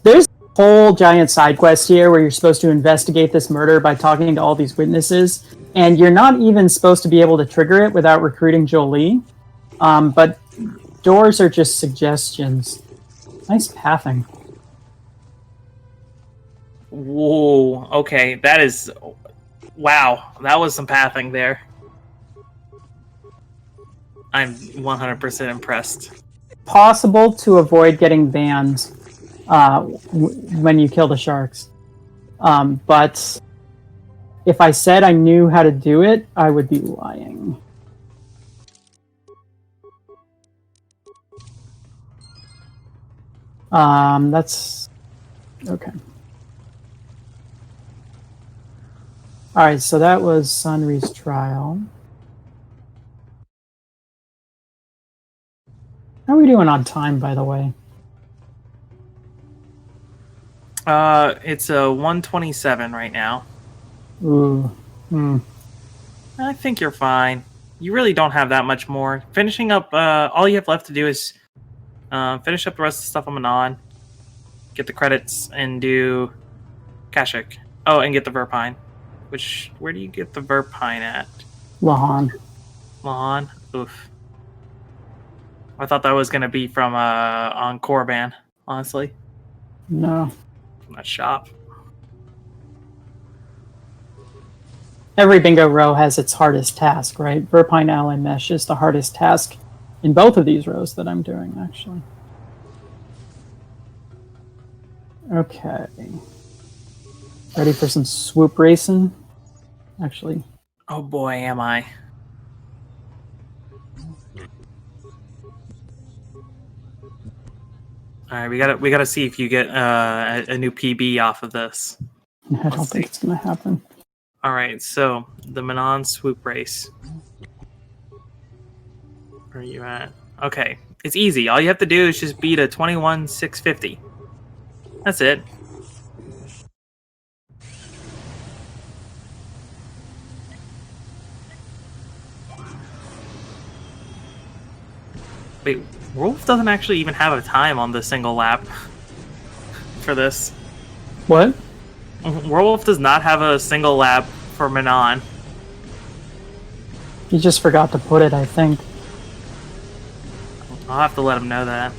There's a whole giant side quest here where you're supposed to investigate this murder by talking to all these witnesses, and you're not even supposed to be able to trigger it without recruiting Jolie. But doors are just suggestions. Nice pathing. Whoa, okay, that is... Wow, that was some pathing there. I'm 100% impressed. Possible to avoid getting banned when you kill the sharks. But if I said I knew how to do it, I would be lying. That's... okay. Alright, so that was Sunry's trial. How are we doing on time, by the way? It's a 1:27 right now. Ooh. I think you're fine. You really don't have that much more. Finishing up, all you have left to do is finish up the rest of the stuff on Manon, get the credits, and do Kashyyyk. Oh, and get the Verpine. Where do you get the Verpine at? Lahan. Lahan? Oof. I thought that was going to be from on Korban, honestly. No. From that shop. Every bingo row has its hardest task, right? Verpine Ally Mesh is the hardest task in both of these rows that I'm doing, actually. Okay. Ready for some swoop racing? Actually. Oh boy, am I. All right, we gotta see if you get a new PB off of this. I don't think it's gonna happen. All right, so the Manon swoop race. Where are you at? Okay, it's easy. All you have to do is just beat a 21,650. That's it. Wait, Wolf doesn't actually even have a time on the single lap for this. What? Werewolf does not have a single lap for Manon. You just forgot to put it, I think. I'll have to let him know that.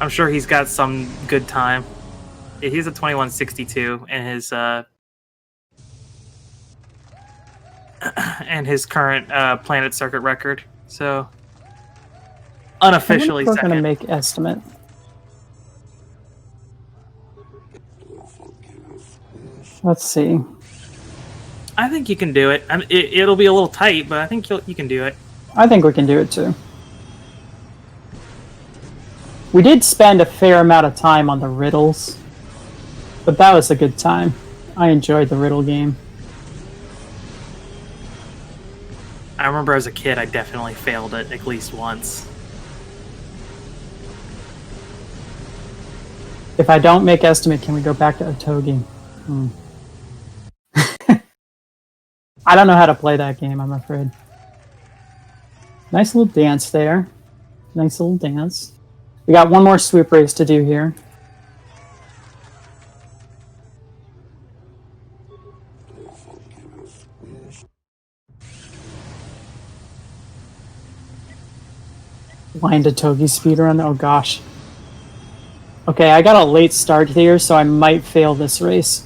I'm sure he's got some good time. Yeah, he's a 2162 in his and his current Planet Circuit record. So unofficially we're second. going to make estimate. Let's see. I think you can do it. I mean, it'll be a little tight, but I think you can do it. I think we can do it too. We did spend a fair amount of time on the riddles, but that was a good time. I enjoyed the riddle game. I remember as a kid, I definitely failed it at least once. If I don't make estimate, can we go back to Otogi? I don't know how to play that game, I'm afraid. Nice little dance there. Nice little dance. We got one more swoop race to do here. Blind Otogi speedrun? Oh gosh. Okay, I got a late start here, so I might fail this race.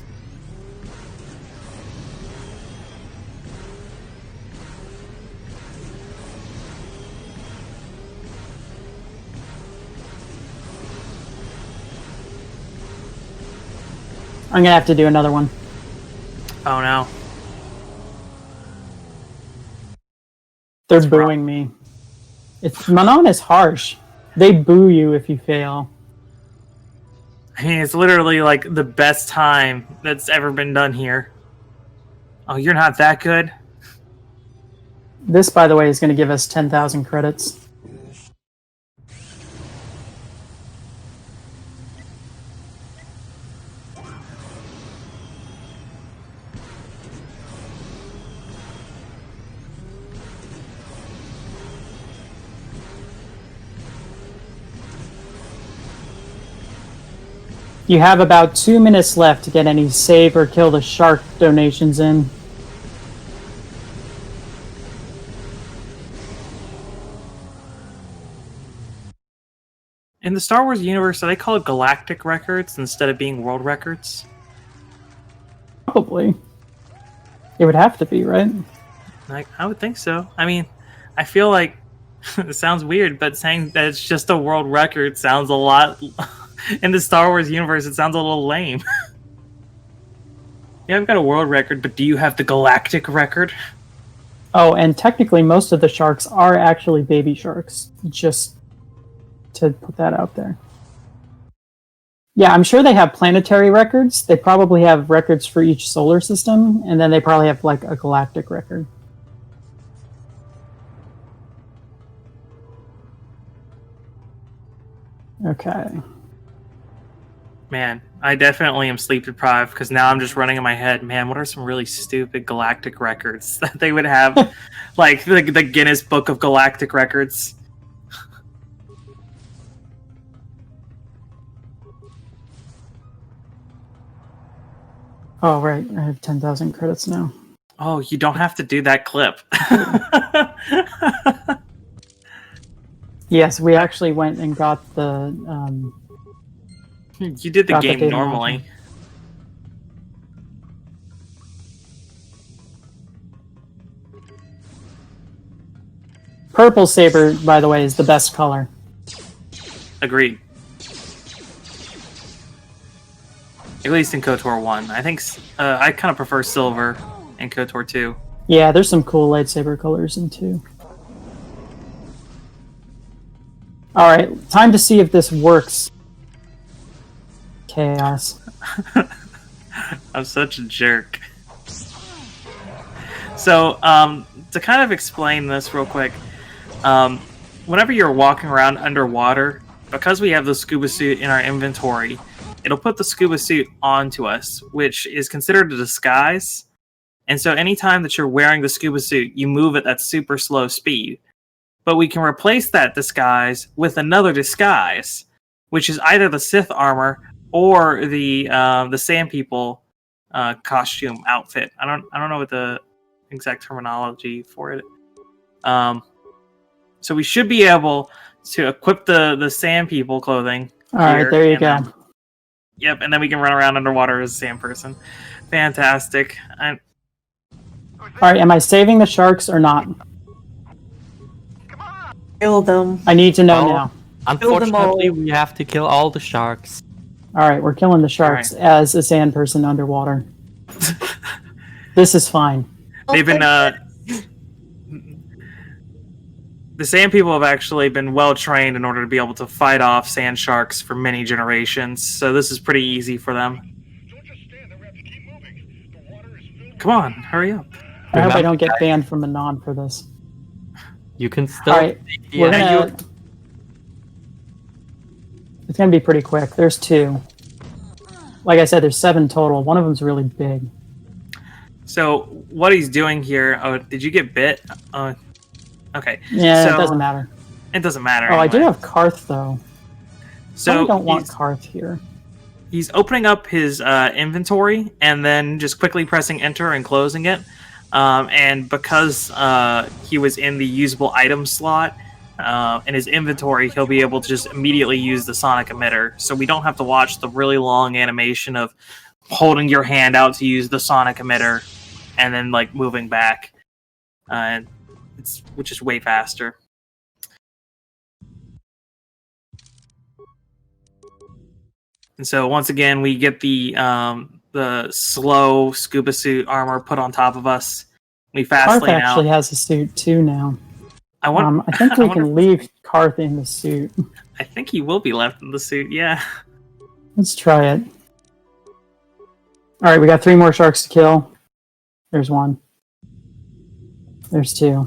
I'm gonna have to do another one. Oh no. They're booing me. Manon is harsh. They boo you if you fail. I mean, it's literally like the best time that's ever been done here. Oh, you're not that good? This, by the way, is going to give us 10,000 credits. You have about 2 minutes left to get any save or kill the shark donations in. In the Star Wars universe, are they called galactic records instead of being world records? Probably. It would have to be, right? I would think so. I mean, I feel like it sounds weird, but saying that it's just a world record sounds a lot... In the Star Wars universe, it sounds a little lame. Yeah, I've got a world record, but do you have the galactic record? Oh, and technically most of the sharks are actually baby sharks. Just to put that out there. Yeah, I'm sure they have planetary records. They probably have records for each solar system, and then they probably have like a galactic record. Okay. Man, I definitely am sleep deprived because now I'm just running in my head, man, what are some really stupid galactic records that they would have? Like the Guinness Book of Galactic Records. Oh, right. I have 10,000 credits now. Oh, you don't have to do that clip. Yes, we actually went and got the. You did the Got the game data normally. module. Purple saber, by the way, is the best color. Agreed. At least in KOTOR 1. I think I kind of prefer silver in KOTOR 2. Yeah, there's some cool lightsaber colors in 2. Alright, time to see if this works. Chaos. I'm such a jerk. So, to kind of explain this real quick, whenever you're walking around underwater, because we have the scuba suit in our inventory, it'll put the scuba suit onto us, which is considered a disguise. And so anytime that you're wearing the scuba suit, you move at that super slow speed. But we can replace that disguise with another disguise, which is either the Sith Armour or the Sand People costume outfit. I don't know what the exact terminology for it. So we should be able to equip the Sand People clothing. Alright, there you go. Yep, and then we can run around underwater as a sand person. Fantastic. Alright, am I saving the sharks or not? Kill them. I need to know Well, now. Unfortunately, we have to kill all the sharks. Alright, we're killing the sharks as a sand person underwater. This is fine. They've been the sand people have actually been well trained in order to be able to fight off sand sharks for many generations, so this is pretty easy for them. Come on, hurry up. I hope I don't get banned from Anon for this. You can still. Alright, we're gonna... It's gonna be pretty quick. There's 2. Like I said, there's 7 total. One of them's really big. So what he's doing here? Oh, did you get bit? Okay. Yeah, so, it doesn't matter. It doesn't matter. Oh, anyway. I do have Karth though. So I don't want Karth here. He's opening up his inventory and then just quickly pressing enter and closing it. And because he was in the usable item slot in his inventory, he'll be able to just immediately use the sonic emitter. So we don't have to watch the really long animation of holding your hand out to use the sonic emitter and then like moving back. Which is way faster. And so once again, we get the slow scuba suit armor put on top of us. We fast Karth lane actually out. has a suit too now. I think we can leave Karth in the suit. I think he will be left in the suit. Yeah. Let's try it. All right, we got 3 more sharks to kill. There's 1. There's 2.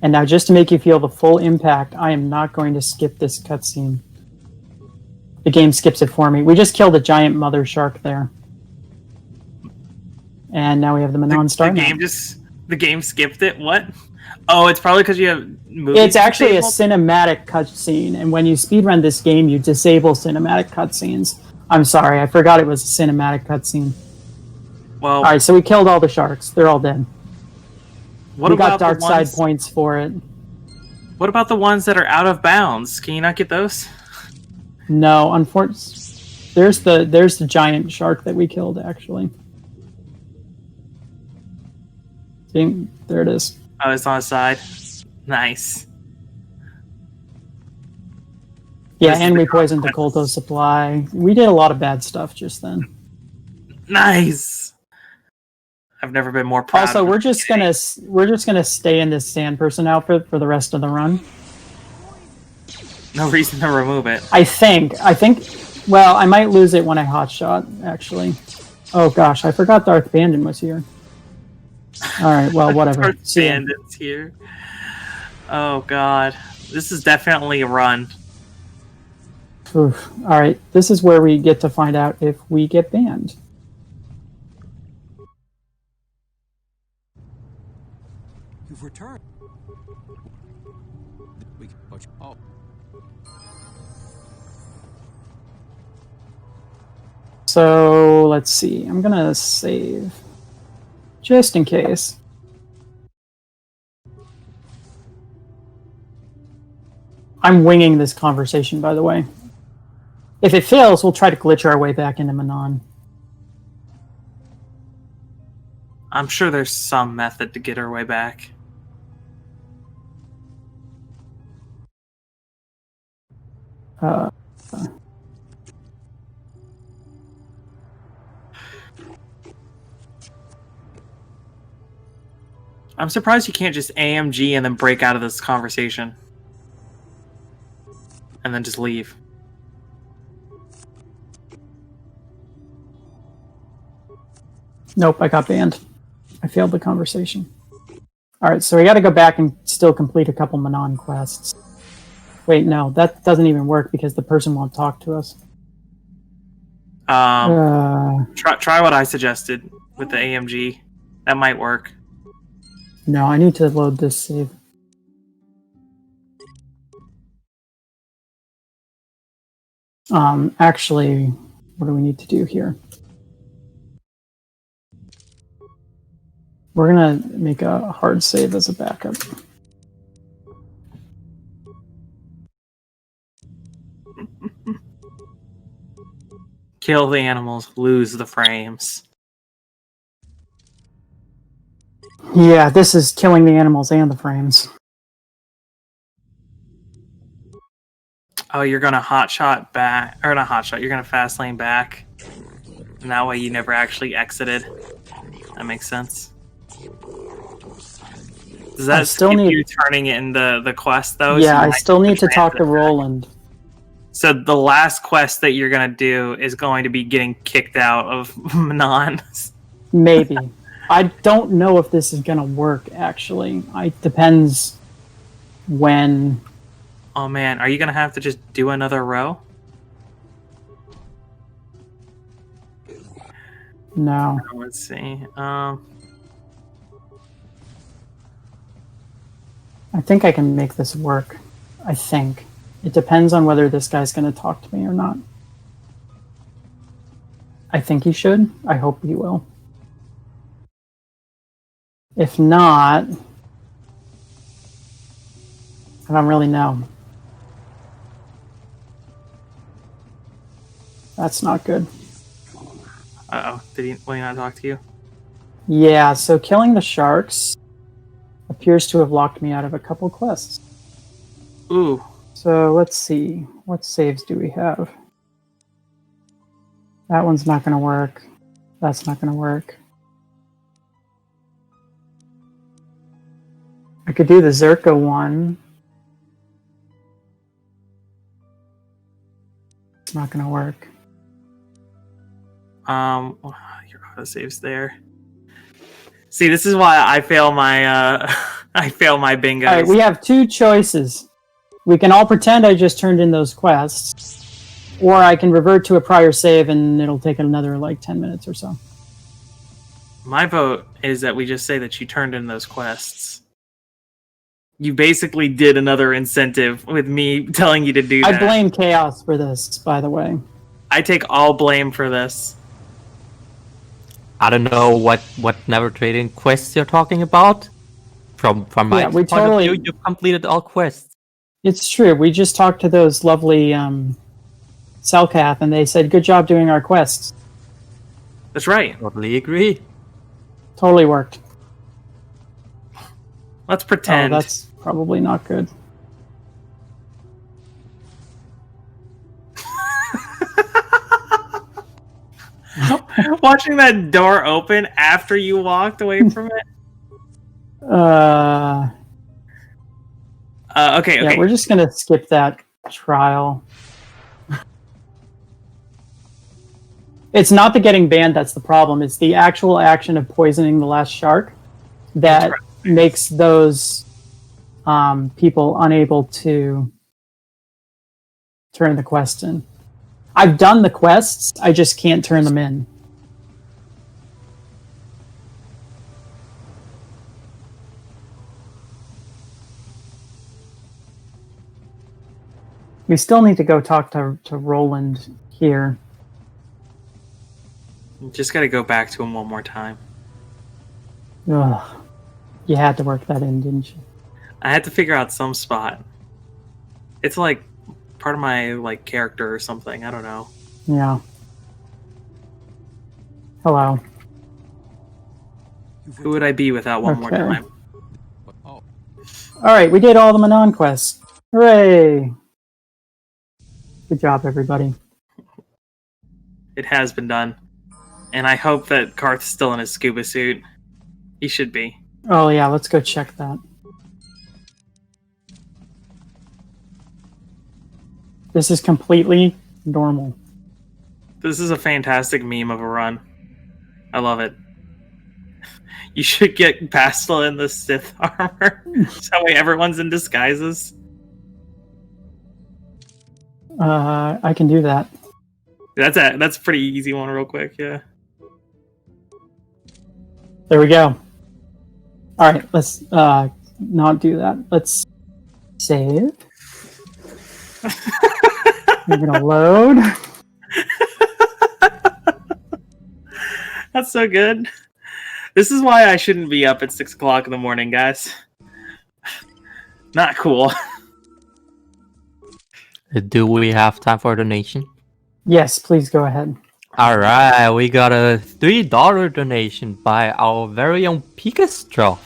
And now, just to make you feel the full impact, I am not going to skip this cutscene. The game skips it for me. We just killed a giant mother shark there. And now we have the Manon Star. The game skipped it? What? Oh, it's probably because you have movies. It's actually a cinematic cutscene, and when you speedrun this game, you disable cinematic cutscenes. I'm sorry, I forgot it was a cinematic cutscene. Well, all right, so we killed all the sharks. They're all dead. We got dark side ones... points for it. What about the ones that are out of bounds? Can you not get those? No, unfortunately, there's the giant shark that we killed. Actually, see, there it is. Oh, it's on the side. Nice. Yeah, and we poisoned the Kolto supply. We did a lot of bad stuff just then. Nice. I've never been more proud. Also, we're just gonna stay in this sand person outfit for the rest of the run. No reason to remove it. I think. Well, I might lose it when I hotshot. Actually. Oh gosh, I forgot Darth Bandon was here. All right, well, whatever. Darth Bandon's here. Oh god, this is definitely a run. Oof. All right, this is where we get to find out if we get banned. You've returned. We can put you. Oh. So let's see. I'm gonna save just in case. I'm winging this conversation, by the way. If it fails, we'll try to glitch our way back into Manon. I'm sure there's some method to get our way back. I'm surprised you can't just AMG and then break out of this conversation. And then just leave. Nope, I got banned. I failed the conversation. Alright, so we gotta go back and still complete a couple Manon quests. Wait, no, that doesn't even work because the person won't talk to us. Try what I suggested with the AMG. That might work. No, I need to load this save. Actually, what do we need to do here? We're gonna make a hard save as a backup. Kill the animals, lose the frames. Yeah, this is killing the animals and the frames. Oh, you're gonna hotshot back, or not hotshot, you're gonna fast lane back. And that way you never actually exited. That makes sense. Does that still skip need you turning in the quest though? Yeah, So I still need to talk to Roland. So the last quest that you're gonna do is going to be getting kicked out of Manon. Maybe. I don't know if this is gonna work, actually. It depends when... Oh man, are you gonna have to just do another row? No. Let's see. I think I can make this work. I think. It depends on whether this guy's going to talk to me or not. I think he should. I hope he will. If not... I don't really know. That's not good. Uh-oh. Will he not talk to you? Yeah, so killing the sharks appears to have locked me out of a couple quests. Ooh. So let's see. What saves do we have? That one's not going to work. That's not going to work. I could do the Zerka one. It's not going to work. Your autosave's there. See, this is why I fail my I fail my bingos. Alright, we have two choices. We can all pretend I just turned in those quests, or I can revert to a prior save and it'll take another like 10 minutes or so. My vote is that we just say that you turned in those quests. You basically did another incentive with me telling you to do that. I blame Chaos for this, by the way. I take all blame for this. I don't know what never trading quests you're talking about. From my point of view, you've completed all quests. It's true. We just talked to those lovely Selkath, and they said, good job doing our quests. That's right. Totally agree. Totally worked. Let's pretend. Oh, that's probably not good. Watching that door open after you walked away from it. Okay. Yeah, we're just gonna skip that trial. It's not the getting banned that's the problem. It's the actual action of poisoning the last shark that makes those people unable to turn the quest in. I've done the quests, I just can't turn them in. We still need to go talk to Roland here. Just gotta go back to him one more time. Ugh. You had to work that in, didn't you? I had to figure out some spot. It's like part of my like character or something. I don't know. Yeah. Hello. Who would I be without one more Okay. time? Oh, Alright, we did all the Manon quests. Hooray! Good job, everybody. It has been done. And I hope that Karth's still in his scuba suit. He should be. Oh yeah, let's go check that. This is completely normal. This is a fantastic meme of a run. I love it. You should get Bastille in the Sith armor. So that way everyone's in disguises. I can do that. That's a pretty easy one real quick, yeah. There we go. Alright, let's not do that. Let's save. We're gonna load. That's so good. This is why I shouldn't be up at 6 o'clock in the morning, guys. Not cool. Do we have time for a donation? Yes, please go ahead. Alright, we got a $3 donation by our very own Pikastrov,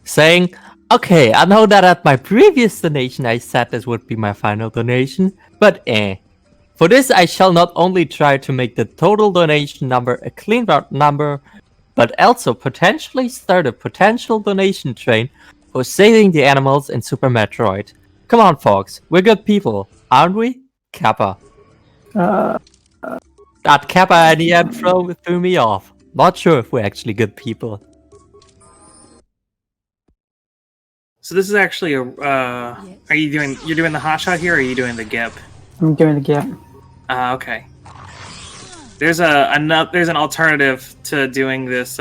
saying, okay, I know that at my previous donation I said this would be my final donation, but For this I shall not only try to make the total donation number a clean round number, but also potentially start a potential donation train for saving the animals in Super Metroid. Come on, folks, we're good people, aren't we? Kappa. That Kappa in the end threw me off. Not sure if we're actually good people. So this is actually a. Are you doing? You're doing the hotshot here, or are you doing the GIP? I'm doing the gap. Okay. There's there's an alternative to doing this.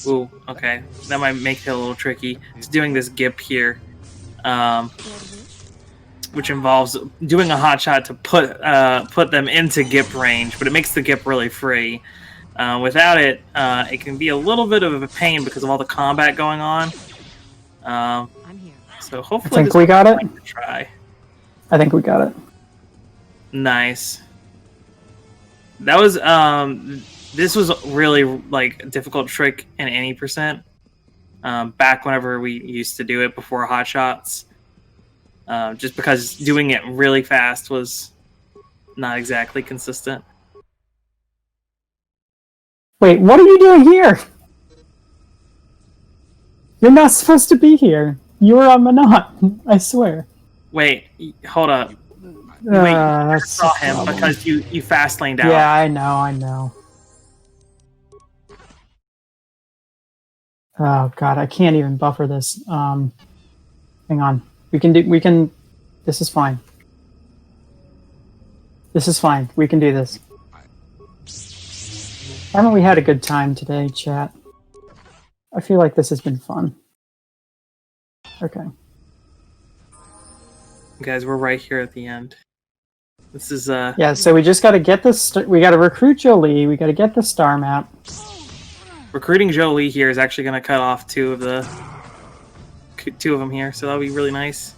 Ooh, okay, that might make it a little tricky. It's doing this GIP here, which involves doing a hotshot to put them into GIP range, but it makes the GIP really free. Without it, it can be a little bit of a pain because of all the combat going on. So hopefully, I think we got it. Try. I think we got it. Nice. That was this was really like a difficult trick in any percent. Back whenever we used to do it before hotshots. Just because doing it really fast was not exactly consistent. Wait, what are you doing here? You're not supposed to be here. You were on Manon, I swear. Wait, hold up. Wait, I that's saw him because you fast laned out. Yeah, I know. Oh god, I can't even buffer this. Hang on. We can this is fine. This is fine. We can do this. Haven't we had a good time today, chat? I feel like this has been fun. Okay. Guys, we're right here at the end. This is Yeah, so we just got to get this. We got to recruit Jolie. We got to get the star map. recruiting Jolie here is actually going to cut off two of them here, so that'll be really nice.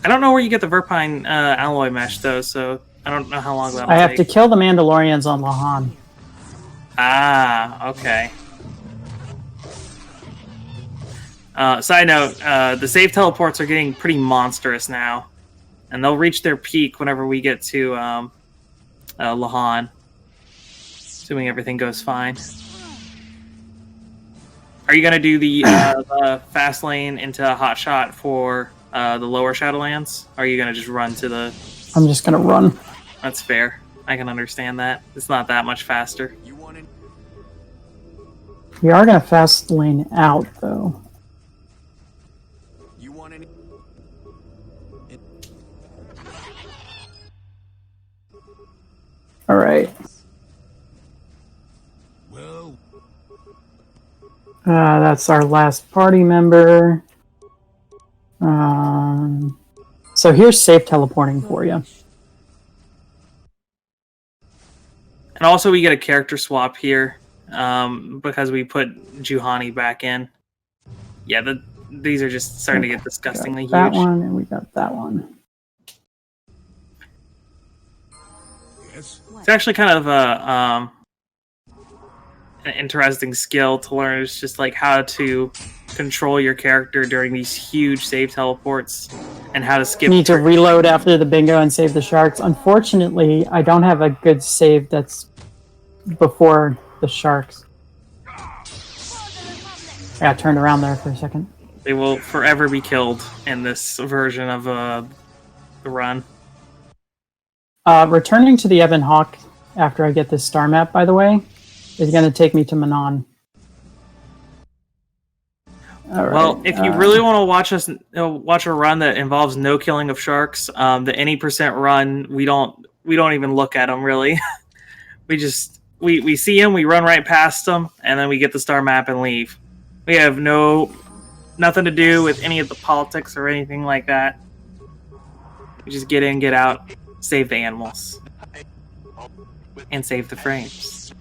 I don't know where you get the Verpine alloy mesh though, so I don't know how long that'll take. I have to kill the Mandalorians on Lahan. Ah, okay. Side note, the save teleports are getting pretty monstrous now. And they'll reach their peak whenever we get to Lahan. Assuming everything goes fine. Are you going to do the fast lane into Hotshot for the lower Shadowlands? Or are you going to just run to the... I'm just going to run. That's fair. I can understand that. It's not that much faster. We are going to fast lane out, though. All right. That's our last party member. So here's safe teleporting for you. And also we get a character swap here because we put Juhani back in. Yeah, these are just starting to get disgustingly huge. That one, and we got that one. It's actually kind of an interesting skill to learn. It's just like how to control your character during these huge save teleports and how to skip. Need to reload after the bingo and save the sharks. Unfortunately, I don't have a good save that's before the sharks. I got turned around there for a second. They will forever be killed in this version of the run. Returning to the Ebon Hawk after I get this star map, by the way, is going to take me to Manon. Well, if you really want to watch a run that involves no killing of sharks, the any percent run, we don't even look at them really. we see them, we run right past them, and then we get the star map and leave. We have nothing to do with any of the politics or anything like that. We just get in, get out, save the animals, and save the frames.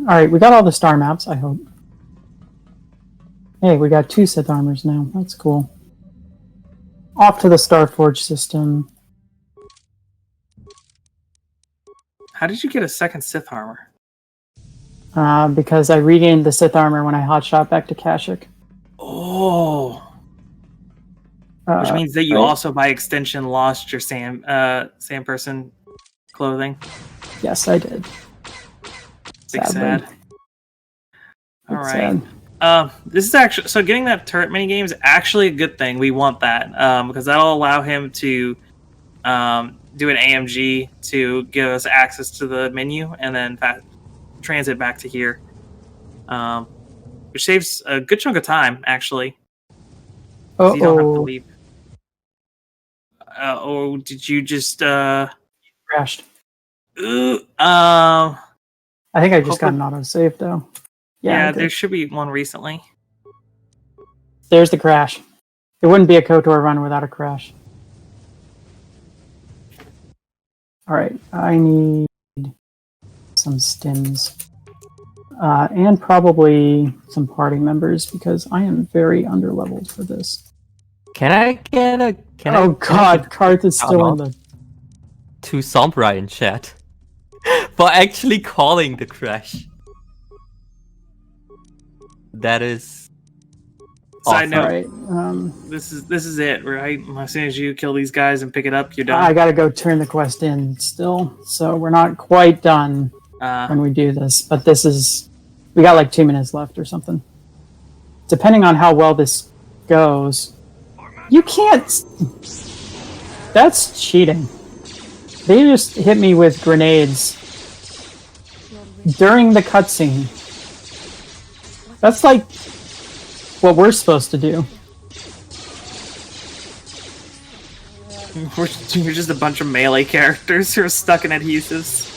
Alright, we got all the star maps, I hope. Hey, we got 2 Sith Armors now. That's cool. Off to the Starforge system. How did you get a second Sith Armour? Because I regained the Sith Armor when I hotshot back to Kashyyyk. Oh. Which means that you also, by extension, lost your Sam person clothing. Yes, I did. Big sad. All right. Sad. This is actually getting that turret minigame is actually a good thing. We want that because that'll allow him to do an AMG to give us access to the menu and then transit back to here, which saves a good chunk of time actually. So you don't have to leave. Did you just crashed? I think I just got an autosave though. Yeah, there should be one recently. There's the crash. It wouldn't be a KOTOR run without a crash. Alright, I need some stims. And probably some party members because I am very underleveled for this. Can I get a... God, Karth is still in the... To Sombra in chat. For actually calling the crash. That is... Side note, right. This is it, right? As soon as you kill these guys and pick it up, you're done. I gotta go turn the quest in still, so we're not quite done when we do this. But this is... We got like 2 minutes left or something. Depending on how well this goes... You can't... That's cheating. They just hit me with grenades during the cutscene. That's like what we're supposed to do. We're just a bunch of melee characters who are stuck in adhesives.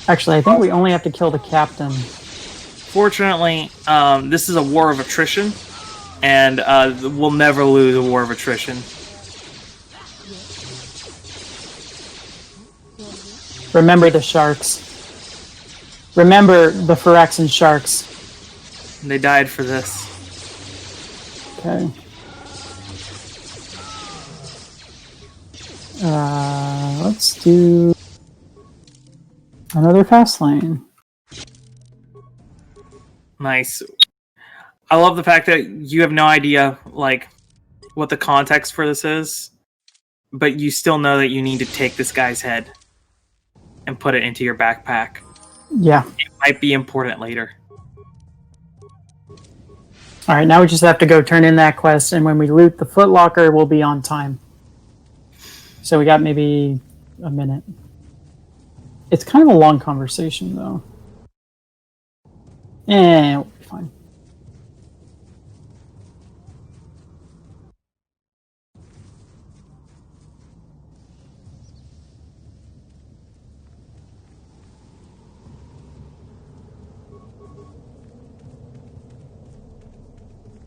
Actually, I think we only have to kill the captain. Fortunately, this is a war of attrition, and we'll never lose a war of attrition. Remember the sharks. Remember the Phyrexian sharks. They died for this. Okay. Let's do another fast lane. Nice. I love the fact that you have no idea, like, what the context for this is, but you still know that you need to take this guy's head and put it into your backpack. Yeah. It might be important later. Alright, now we just have to go turn in that quest, and when we loot the footlocker, we'll be on time. So we got maybe a minute. It's kind of a long conversation, though. We'll be fine.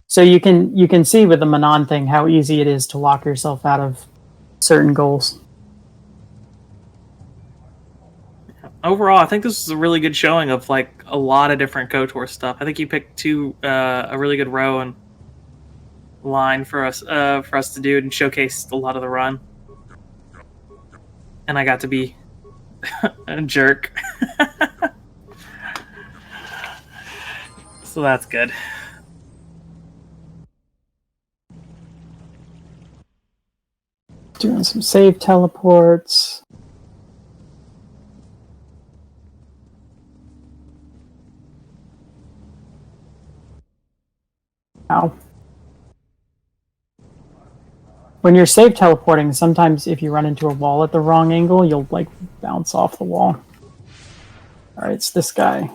So you can see with the Manon thing how easy it is to lock yourself out of certain goals. overall, I think this is a really good showing of like a lot of different KOTOR stuff. I think you picked a really good row and line for us to do and showcase a lot of the run. And I got to be a jerk. So that's good. Doing some save teleports. Ow. When you're save teleporting, sometimes if you run into a wall at the wrong angle, you'll like bounce off the wall. Alright, it's this guy.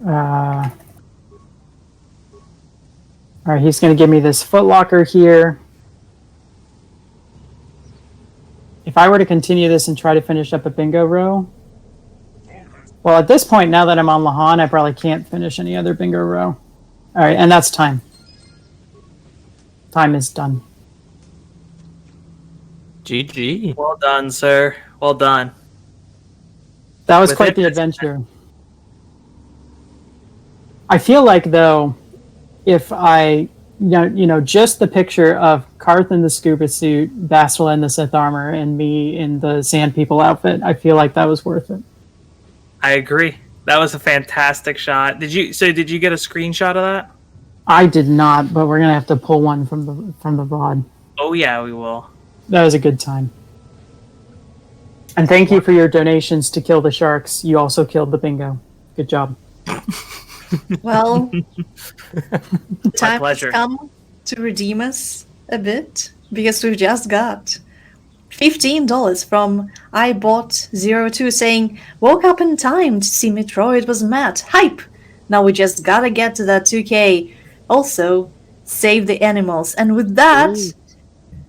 Alright, he's going to give me this footlocker here. If I were to continue this and try to finish up a bingo row... Well, at this point, now that I'm on Lahan, I probably can't finish any other bingo row. Alright, and that's time. Time is done. GG. Well done, sir. Well done. That was quite the adventure. I feel like, though, if I, just the picture of Karth in the scuba suit, Bastila in the Sith armor, and me in the Sand People outfit, I feel like that was worth it. I agree. That was a fantastic shot. Did you get a screenshot of that? I did not, but we're gonna have to pull one from the VOD. Oh yeah, we will. That was a good time. And thank you for your donations to kill the sharks. You also killed the bingo. Good job. Well, the time has pleasure. come to redeem us a bit because we've just got $15 from iBot02 saying, woke up in time to see Metroid was mad. Hype! Now we just gotta get to that 2K. Also, Save the Animals. And with that,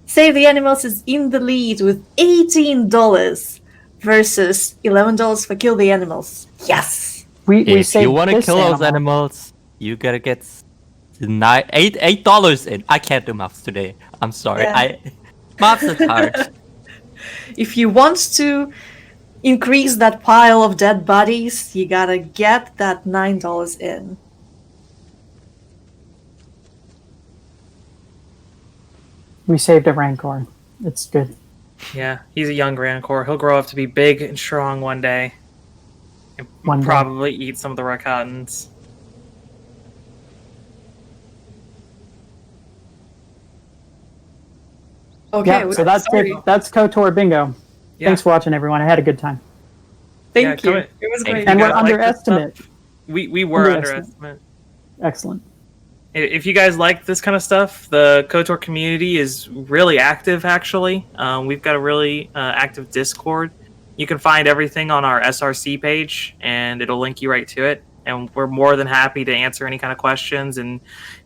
Save the Animals is in the lead with $18 versus $11 for Kill the Animals. Yes! We If saved you want to this kill those animals, you gotta get $8 in. I can't do maths today. I'm sorry. Yeah. Maths is hard. If you want to increase that pile of dead bodies, you gotta get that $9 in. We saved a Rancor. It's good. Yeah, he's a young Rancor. He'll grow up to be big and strong one day. And One day. probably eat some of the Rakatans. Okay, Yeah, so that's it. That's KOTOR Bingo. Yeah. Thanks for watching, everyone. I had a good time. Thank Yeah, you. come It was Thank great. you And we're guys like this underestimate. We were Underestimate. underestimate. Excellent. If you guys like this kind of stuff, the KOTOR community is really active, actually. We've got a really active Discord. You can find everything on our SRC page, and it'll link you right to it. And we're more than happy to answer any kind of questions and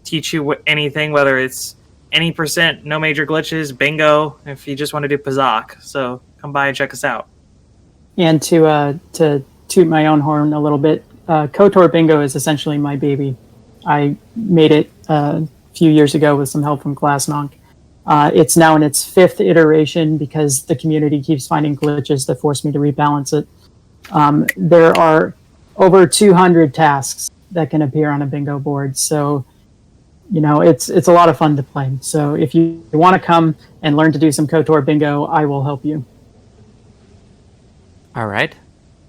teach you anything, whether it's any percent, no major glitches, bingo, if you just want to do Pazak. So come by and check us out. And to toot my own horn a little bit, KOTOR Bingo is essentially my baby. I made it a few years ago with some help from Glassnonk. It's now in its 5th iteration because the community keeps finding glitches that force me to rebalance it. There are over 200 tasks that can appear on a bingo board, so it's a lot of fun to play. So if you want to come and learn to do some KOTOR Bingo, I will help you. All right.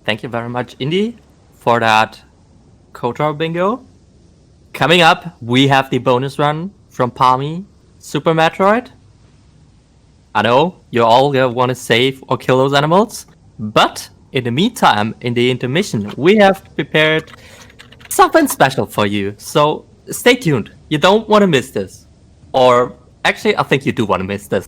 Thank you very much, Indy, for that KOTOR Bingo. Coming up, we have the bonus run from Palmy, Super Metroid. I know you all want to save or kill those animals, but in the meantime, in the intermission, we have prepared something special for you. So stay tuned. You don't want to miss this. Or actually, I think you do want to miss this.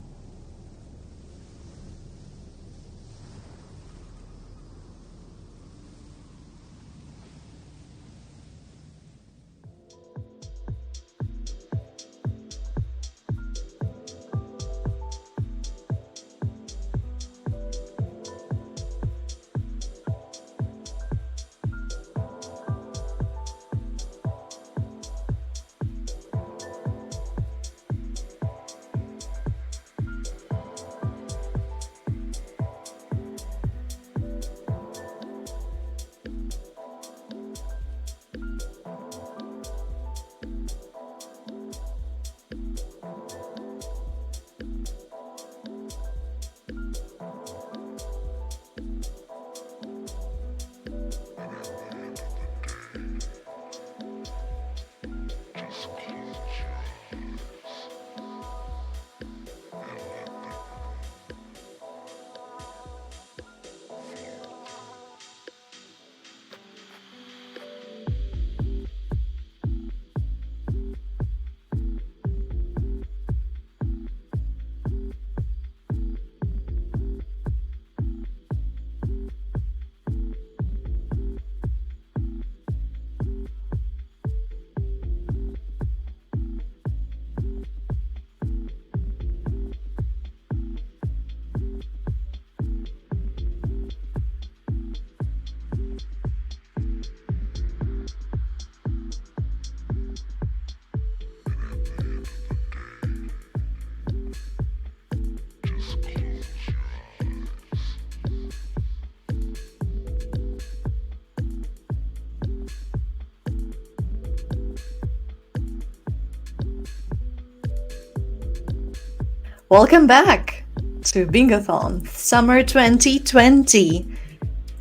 Welcome back to Bingothon Summer 2020.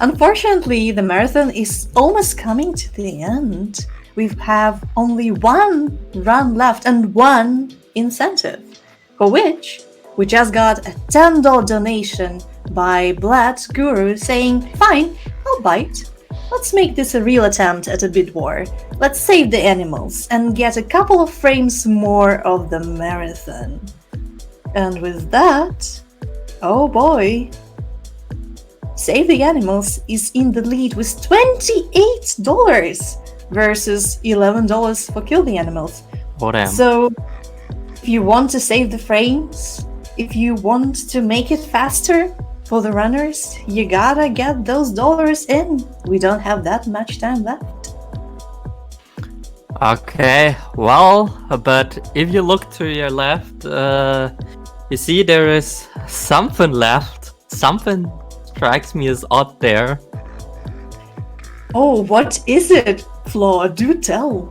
Unfortunately, the marathon is almost coming to the end. We have only one run left and one incentive, for which we just got a $10 donation by Blatt Guru saying, "Fine, I'll bite. Let's make this a real attempt at a bid war. Let's save the animals and get a couple of frames more of the marathon." And with that, oh boy, Save the Animals is in the lead with $28 versus $11 for Kill the Animals. Oh, damn. So, if you want to save the frames, if you want to make it faster for the runners, you gotta get those dollars in. We don't have that much time left. Okay, well, but if you look to your left, you see there is something left. Something strikes me as odd there. Oh, what is it, Flaw? Do tell.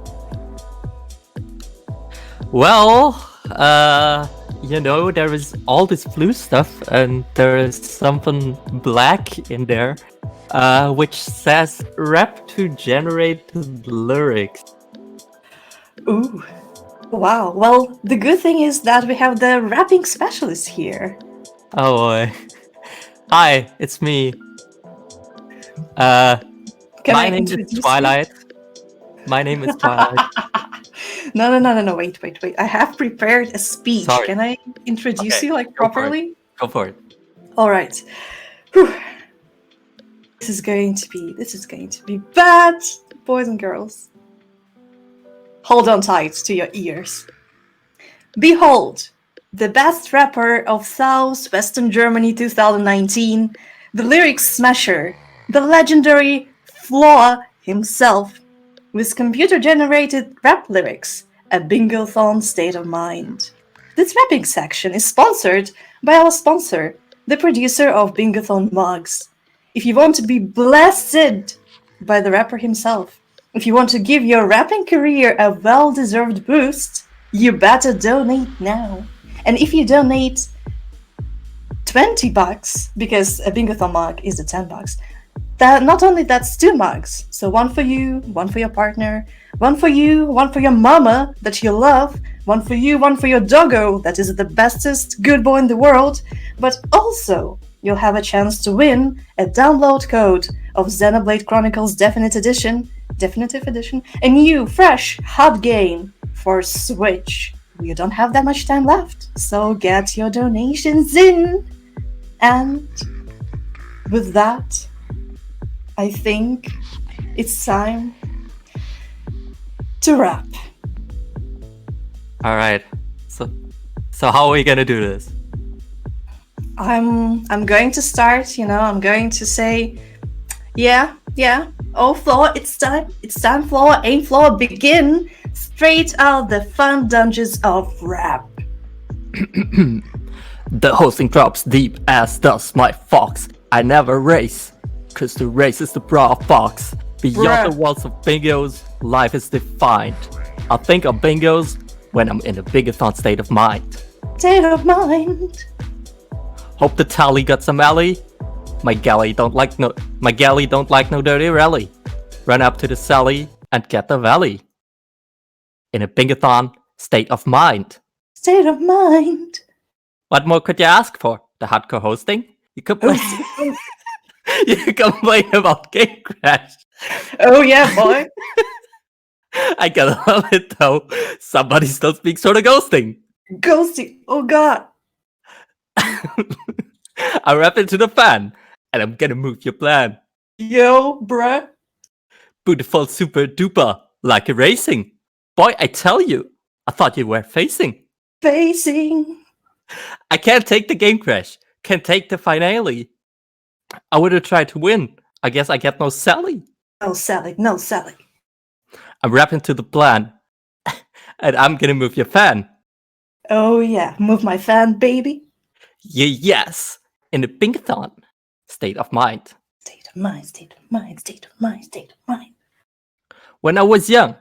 Well, there is all this blue stuff, and there is something black in there, which says rap to generate lyrics. Ooh. Wow. Well, the good thing is that we have the rapping specialist here. Oh boy. Hi, it's me. Can my I name is introduce Twilight. My name is Twilight. No. Wait. I have prepared a speech. Sorry. Can I introduce Okay, you go for it. properly? Go for it. All right. Whew. This is going to be bad, boys and girls. Hold on tight to your ears. Behold, the best rapper of Southwestern Germany 2019, the lyrics smasher, the legendary Flaw himself, with computer-generated rap lyrics, a Bingothon state of mind. This rapping section is sponsored by our sponsor, the producer of Bingothon mugs. If you want to be blessed by the rapper himself, if you want to give your rapping career a well-deserved boost, you better donate now. And if you donate $20, because a Bingothon mug is the $10, that not only that's 2 mugs, so one for you, one for your partner, one for you, one for your mama that you love, one for you, one for your doggo that is the bestest good boy in the world, but also you'll have a chance to win a download code of Xenoblade Chronicles Definitive Edition, a new, fresh, hot game for Switch. We don't have that much time left, so get your donations in. And with that, I think it's time to wrap. All right. So how are we gonna do this? I'm going to start. I'm going to say, yeah. Oh, Flaw, it's time, Flaw, aim, Flaw, begin. Straight out the fun dungeons of rap. The hosting drops deep as does my fox. I never race, cause the race is the bra of fox. Beyond the walls of bingos, life is defined. I think of bingos when I'm in a Bingothon state of mind. State of mind. Hope the tally got some alley. My galley don't like no dirty rally. Run up to the Sally and get the valley. In a Bingothon state of mind. State of mind. What more could you ask for? The hardcore hosting? You complain about game crash. Oh yeah, boy. I gotta love it though. Somebody still speaks sort of ghosting. Ghosting. Oh god. I rap into the fan, and I'm gonna move your plan. Yo, bruh. Beautiful super duper, like a racing. Boy, I tell you, I thought you were facing. I can't take the game crash. Can't take the finale. I would have tried to win. I guess I get no Sally. No Sally. I'm rapping to the plan. And I'm gonna move your fan. Oh yeah, move my fan, baby. Yeah, yes. In the Bingothon state of mind. State of mind. When I was young,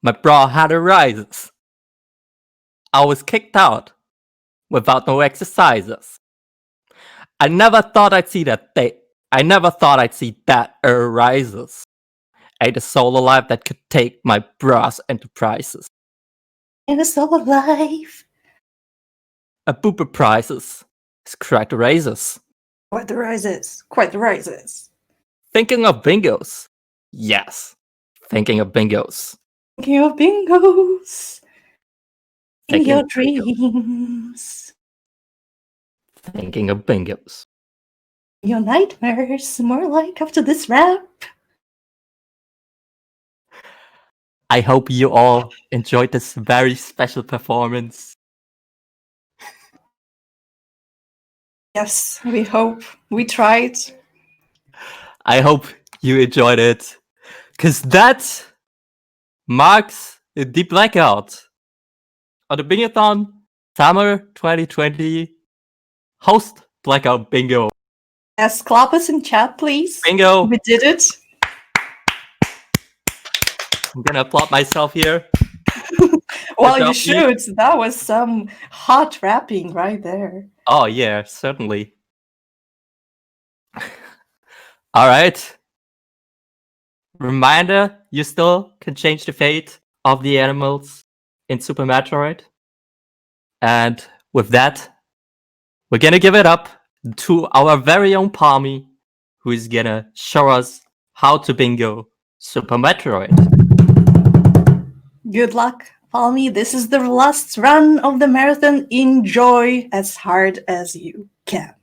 my bra had a rises. I was kicked out without no exercises. I never thought I'd see that day. I never thought I'd see that arises. Ain't a soul alive that could take my brass enterprises. And it's all alive. A booper prizes. It's quite the raises. Quite the rises. Quite the rises. Thinking of bingos? Yes. Thinking of bingos. Thinking of bingos. In Thinking your of bingos. dreams. Thinking of bingos. Your nightmares. More like after this rap. I hope you all enjoyed this very special performance. Yes, we hope. We tried. I hope you enjoyed it. Because that marks the blackout on the Bingothon Summer 2020 host blackout bingo. Yes, clap us in chat, please. Bingo! We did it. I'm gonna applaud myself here. Well, you job, should. That was some hot rapping right there. Oh, yeah, certainly. Alright. Reminder, you still can change the fate of the animals in Super Metroid. And with that, we're gonna give it up to our very own Palmy, who is gonna show us how to bingo Super Metroid. Good luck, Palmy. This is the last run of the marathon. Enjoy as hard as you can.